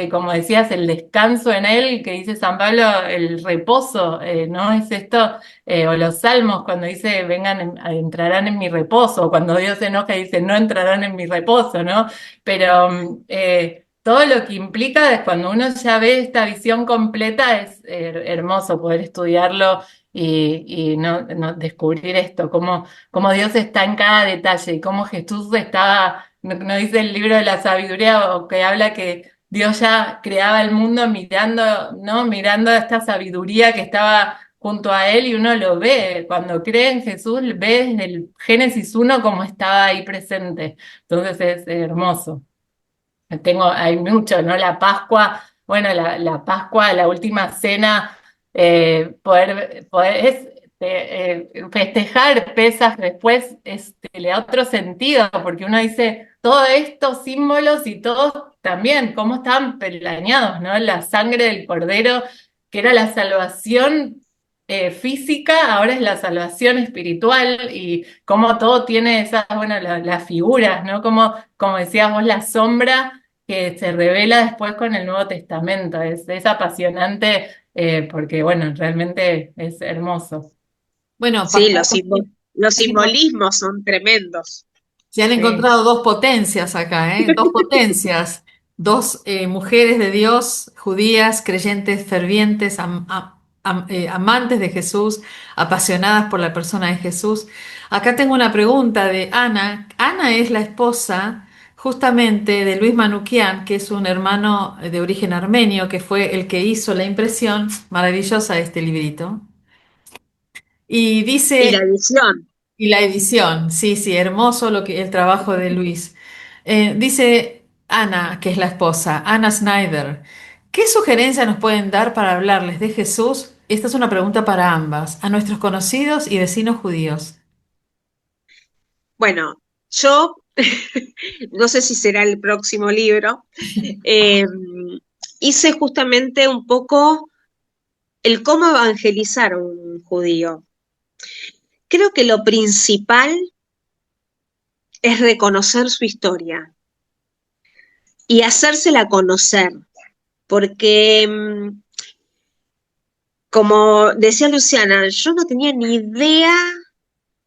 como decías, el descanso en él, que dice San Pablo, el reposo, ¿no? Es esto, o los salmos cuando dice, entrarán en mi reposo, o cuando Dios se enoja y dice, no entrarán en mi reposo, ¿no? Pero todo lo que implica es cuando uno ya ve esta visión completa, es hermoso poder estudiarlo y no descubrir esto, cómo Dios está en cada detalle y cómo Jesús está, no dice el libro de la sabiduría o que habla que Dios ya creaba el mundo mirando, ¿no? Mirando esta sabiduría que estaba junto a él y uno lo ve. Cuando cree en Jesús, ve desde el Génesis 1 como estaba ahí presente. Entonces es hermoso. Hay mucho, ¿no? La Pascua, bueno, la Pascua, la última cena, festejar Pesaj después le da otro sentido, porque uno dice, todos estos símbolos y todos también, cómo estaban planeados, ¿no? La sangre del cordero, que era la salvación física, ahora es la salvación espiritual y cómo todo tiene esas, bueno, las figuras, ¿no? Como decías vos, la sombra que se revela después con el Nuevo Testamento. Es apasionante porque, bueno, realmente es hermoso. Bueno, Sí, los se han encon- simbolismos son tremendos. se han Sí. encontrado dos potencias acá, ¿eh? Dos potencias, dos mujeres de Dios, judías, creyentes fervientes, amantes de Jesús, apasionadas por la persona de Jesús. Acá tengo una pregunta de Ana. Ana es la esposa justamente de Luis Manuquian, que es un hermano de origen armenio, que fue el que hizo la impresión maravillosa de este librito. Y Y la dice, edición. y la edición, sí, sí, hermoso el trabajo de Luis. Dice Ana, que es la esposa, Ana Snyder, ¿qué sugerencia nos pueden dar para hablarles de Jesús? Esta es una pregunta para ambas, a nuestros conocidos y vecinos judíos. Bueno, yo no sé si será el próximo libro. eh, Hice justamente un poco el cómo evangelizar a un judío. Creo que lo principal es reconocer su historia y hacérsela conocer, porque como decía Luciana, yo no tenía ni idea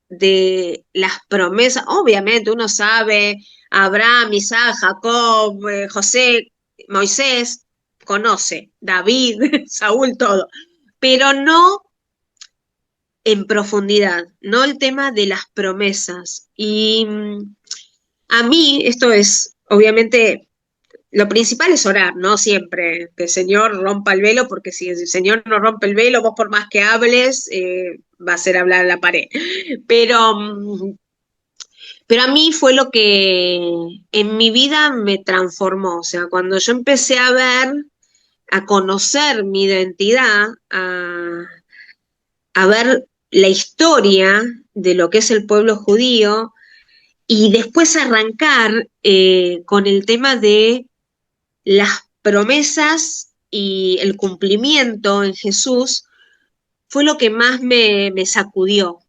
de las promesas. Obviamente uno sabe Abraham, Isaac, Jacob, José, Moisés, conoce David, Saúl, todo, pero no en profundidad, no el tema de las promesas. Y a mí esto es, obviamente, lo principal es orar, ¿no? Siempre, que el Señor rompa el velo, porque si el Señor no rompe el velo, vos por más que hables, va a ser hablar a la pared. Pero, pero a mí fue lo que en mi vida me transformó. O sea, cuando yo empecé a ver, a conocer mi identidad, a ver la historia de lo que es el pueblo judío y después arrancar con el tema de las promesas y el cumplimiento en Jesús, fue lo que más me sacudió.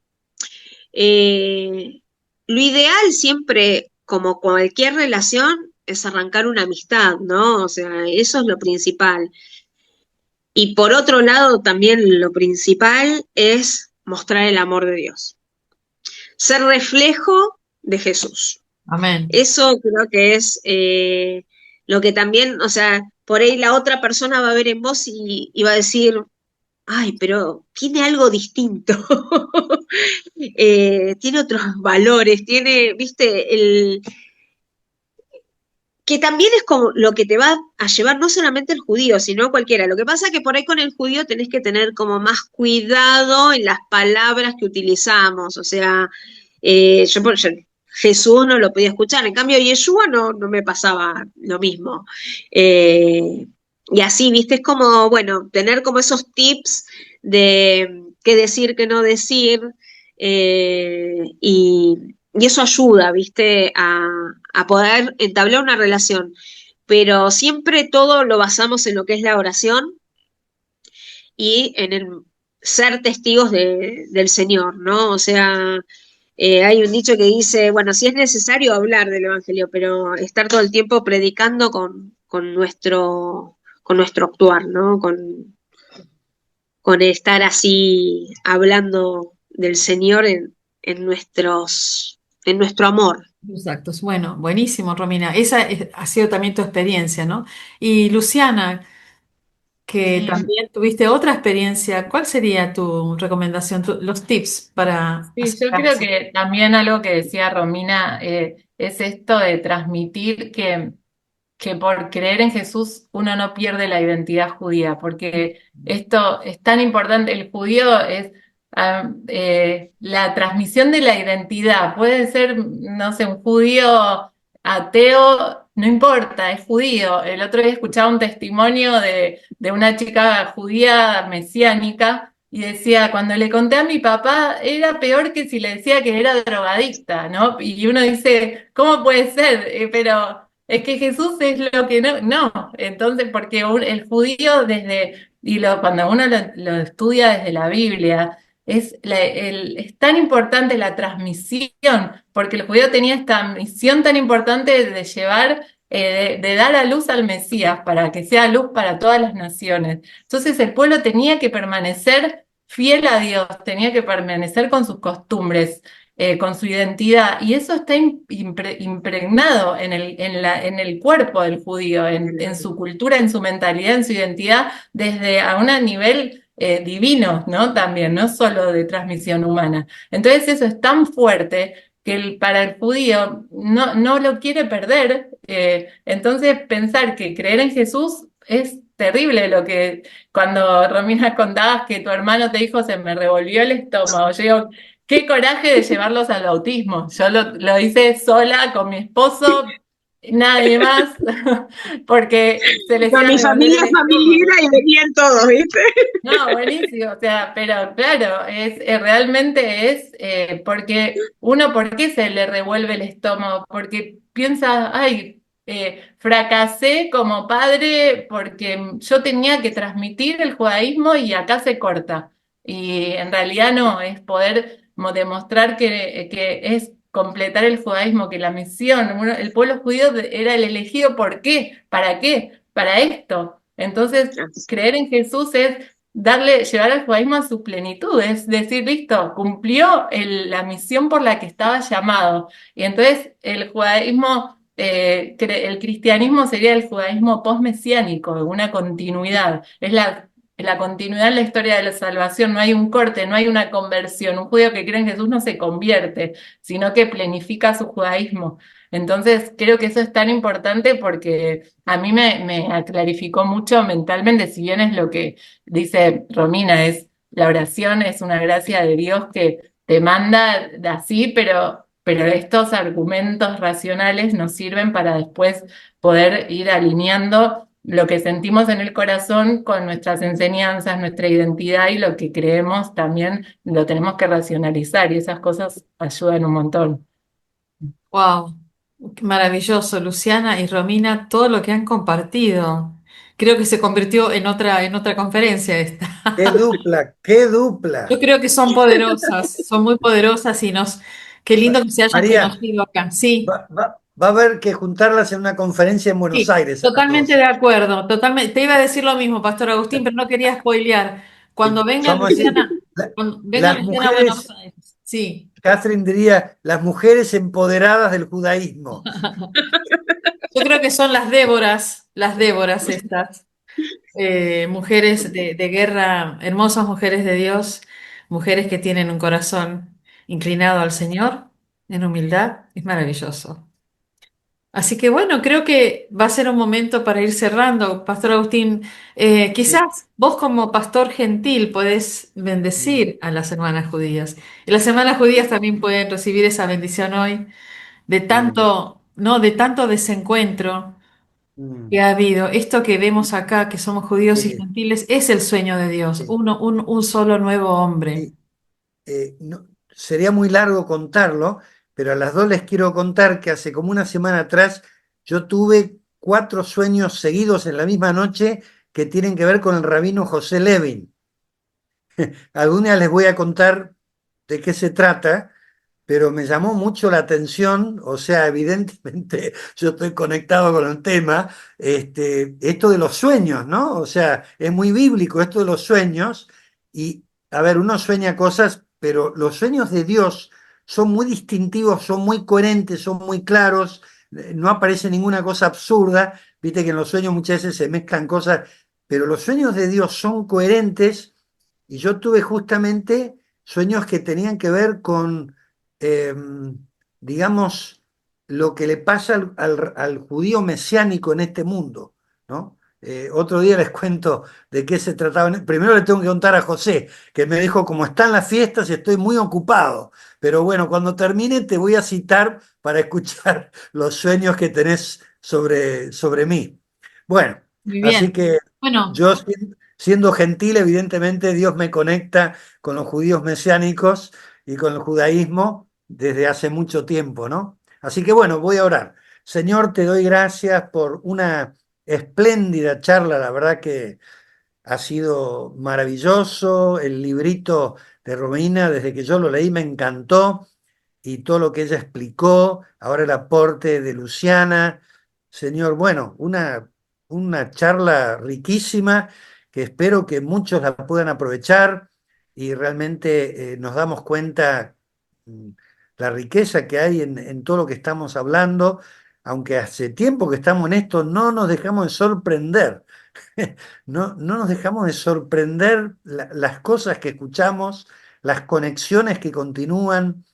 Eh, lo ideal siempre, como cualquier relación, es arrancar una amistad, ¿no? O sea, eso es lo principal. Y por otro lado, también lo principal es mostrar el amor de Dios, ser reflejo de Jesús. Amén. Eso creo que es lo que también, o sea, por ahí la otra persona va a ver en vos y va a decir, ay, pero tiene algo distinto, tiene otros valores, tiene, viste, que también es como lo que te va a llevar no solamente el judío, sino cualquiera. Lo que pasa es que por ahí con el judío tenés que tener como más cuidado en las palabras que utilizamos, o sea, yo Jesús no lo podía escuchar, en cambio Yeshua no me pasaba lo mismo. Y así, viste, es como, bueno, tener como esos tips de qué decir, qué no decir, y eso ayuda, viste, a poder entablar una relación. Pero siempre todo lo basamos en lo que es la oración y en el ser testigos del Señor, ¿no? O sea, hay un dicho que dice, bueno, si es necesario hablar del Evangelio, pero estar todo el tiempo predicando con nuestro actuar, ¿no? Con estar así hablando del Señor en nuestro amor. Exacto. Bueno, buenísimo, Romina. Ha sido también tu experiencia, ¿no? Y Luciana, que Sí. también tuviste otra experiencia, ¿cuál sería tu recomendación, los tips para Sí, yo creo acercarse? que también algo que decía Romina es esto de transmitir que que por creer en Jesús uno no pierde la identidad judía, porque esto es tan importante. El judío es la transmisión de la identidad. Puede ser, no sé, un judío ateo, no importa, es judío. El otro día escuchaba un testimonio de una chica judía mesiánica. Y decía, cuando le conté a mi papá, era peor que si le decía que era drogadicta, ¿no? Y uno dice, ¿cómo puede ser? Pero es que Jesús es lo que no. Entonces, porque el judío cuando uno lo estudia desde la Biblia, es tan importante la transmisión, porque el judío tenía esta misión tan importante de llevar, de dar a luz al Mesías, para que sea luz para todas las naciones. Entonces el pueblo tenía que permanecer fiel a Dios, tenía que permanecer con sus costumbres, con su identidad, y eso está impregnado en el cuerpo del judío, en su cultura, en su mentalidad, en su identidad, desde a un nivel divino, ¿no? También, no solo de transmisión humana. Entonces eso es tan fuerte que para el judío no lo quiere perder. Entonces pensar que creer en Jesús es terrible. Cuando Romina contabas que tu hermano te dijo, se me revolvió el estómago, yo digo, qué coraje de llevarlos al bautismo. Yo lo hice sola con mi esposo, nadie más, porque se les Con iba a mi revolver familia el estómago. familiar y venían todos, ¿viste? No, buenísimo, o sea, pero claro, realmente es porque uno, ¿por qué se le revuelve el estómago? Porque piensa, ay, fracasé como padre porque yo tenía que transmitir el judaísmo y acá se corta. Y en realidad no, es poder demostrar que es completar el judaísmo, que la misión, el pueblo judío era el elegido, ¿por qué? ¿Para qué? Para esto. Entonces, creer en Jesús es llevar al judaísmo a su plenitud, es decir, listo, cumplió la misión por la que estaba llamado. Y entonces el judaísmo, el cristianismo sería el judaísmo postmesiánico, una continuidad. Es la continuidad en la historia de la salvación, no hay un corte, no hay una conversión. Un judío que cree en Jesús no se convierte, sino que planifica su judaísmo. Entonces, creo que eso es tan importante porque a mí me clarificó mucho mentalmente, si bien es lo que dice Romina, es la oración, es una gracia de Dios que te manda así, pero estos argumentos racionales nos sirven para después poder ir alineando lo que sentimos en el corazón con nuestras enseñanzas, nuestra identidad, y lo que creemos también lo tenemos que racionalizar, y esas cosas ayudan un montón. Wow, maravilloso, Luciana y Romina, todo lo que han compartido. Creo que se convirtió en otra conferencia esta. ¡Qué dupla! ¡Qué Yo dupla! creo que son poderosas, son muy poderosas y qué lindo que se hayan María, conocido acá. Sí, va a haber que juntarlas en una conferencia en Buenos sí, Aires a las totalmente dos. de acuerdo, totalmente. Te iba a decir lo mismo, Pastor Agustín, pero no quería spoilear. Cuando venga Vamos a decir, Luciana, cuando venga las Luciana a Buenos mujeres, Aires. Sí. Catherine diría, las mujeres empoderadas del judaísmo. Yo creo que son las Déboras estas, mujeres de guerra, hermosas mujeres de Dios, mujeres que tienen un corazón inclinado al Señor en humildad. Es maravilloso. Así que bueno, creo que va a ser un momento para ir cerrando. Pastor Agustín, Sí. quizás vos como pastor gentil podés Mm, bendecir a las hermanas judías. Y las hermanas judías también pueden recibir esa bendición hoy de mm, tanto, ¿no? De tanto desencuentro que mm. ha habido. Esto que vemos acá, que somos judíos y Sí, gentiles, es el sueño de Dios, sí, un solo nuevo hombre. sí. Sería muy largo contarlo, pero a las dos les quiero contar que hace como una semana atrás yo tuve 4 sueños seguidos en la misma noche que tienen que ver con el rabino José Levin. Algún día les voy a contar de qué se trata, pero me llamó mucho la atención, o sea, evidentemente yo estoy conectado con el tema, esto de los sueños, ¿no? O sea, es muy bíblico esto de los sueños, y a ver, uno sueña cosas, pero los sueños de Dios son muy distintivos, son muy coherentes, son muy claros, no aparece ninguna cosa absurda, viste que en los sueños muchas veces se mezclan cosas, pero los sueños de Dios son coherentes, y yo tuve justamente sueños que tenían que ver con, eh, digamos, lo que le pasa al judío mesiánico en este mundo, ¿no? Otro día les cuento de qué se trataba. Primero le tengo que contar a José, que me dijo, como están las fiestas, estoy muy ocupado. Pero bueno, cuando termine te voy a citar para escuchar los sueños que tenés sobre mí. Bueno, Muy así bien. que Bueno, yo siendo gentil, evidentemente Dios me conecta con los judíos mesiánicos y con el judaísmo desde hace mucho tiempo, ¿no? Así que bueno, voy a orar. Señor, te doy gracias por una espléndida charla, la verdad que ha sido maravilloso. El librito de Romina, desde que yo lo leí, me encantó y todo lo que ella explicó, ahora el aporte de Luciana. Señor, bueno, una charla riquísima que espero que muchos la puedan aprovechar y realmente nos damos cuenta mm, la riqueza que hay en todo lo que estamos hablando, aunque hace tiempo que estamos en esto, no nos dejamos de sorprender. No nos dejamos de sorprender las cosas que escuchamos, las conexiones que continúan.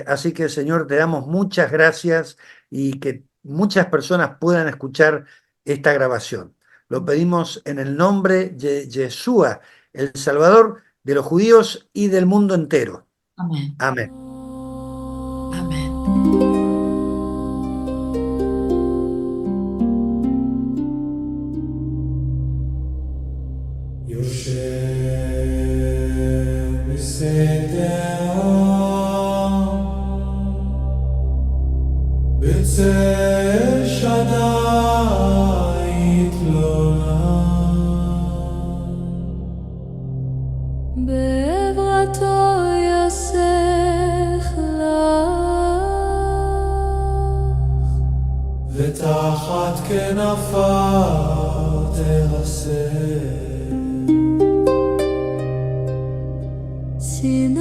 Así que, Señor, te damos muchas gracias y que muchas personas puedan escuchar esta grabación. Lo pedimos en el nombre de Yeshua, el Salvador de los judíos y del mundo entero. amén. Amén. Amén. בעברתו יסך לך ותחת כנפיו תרסק צנעת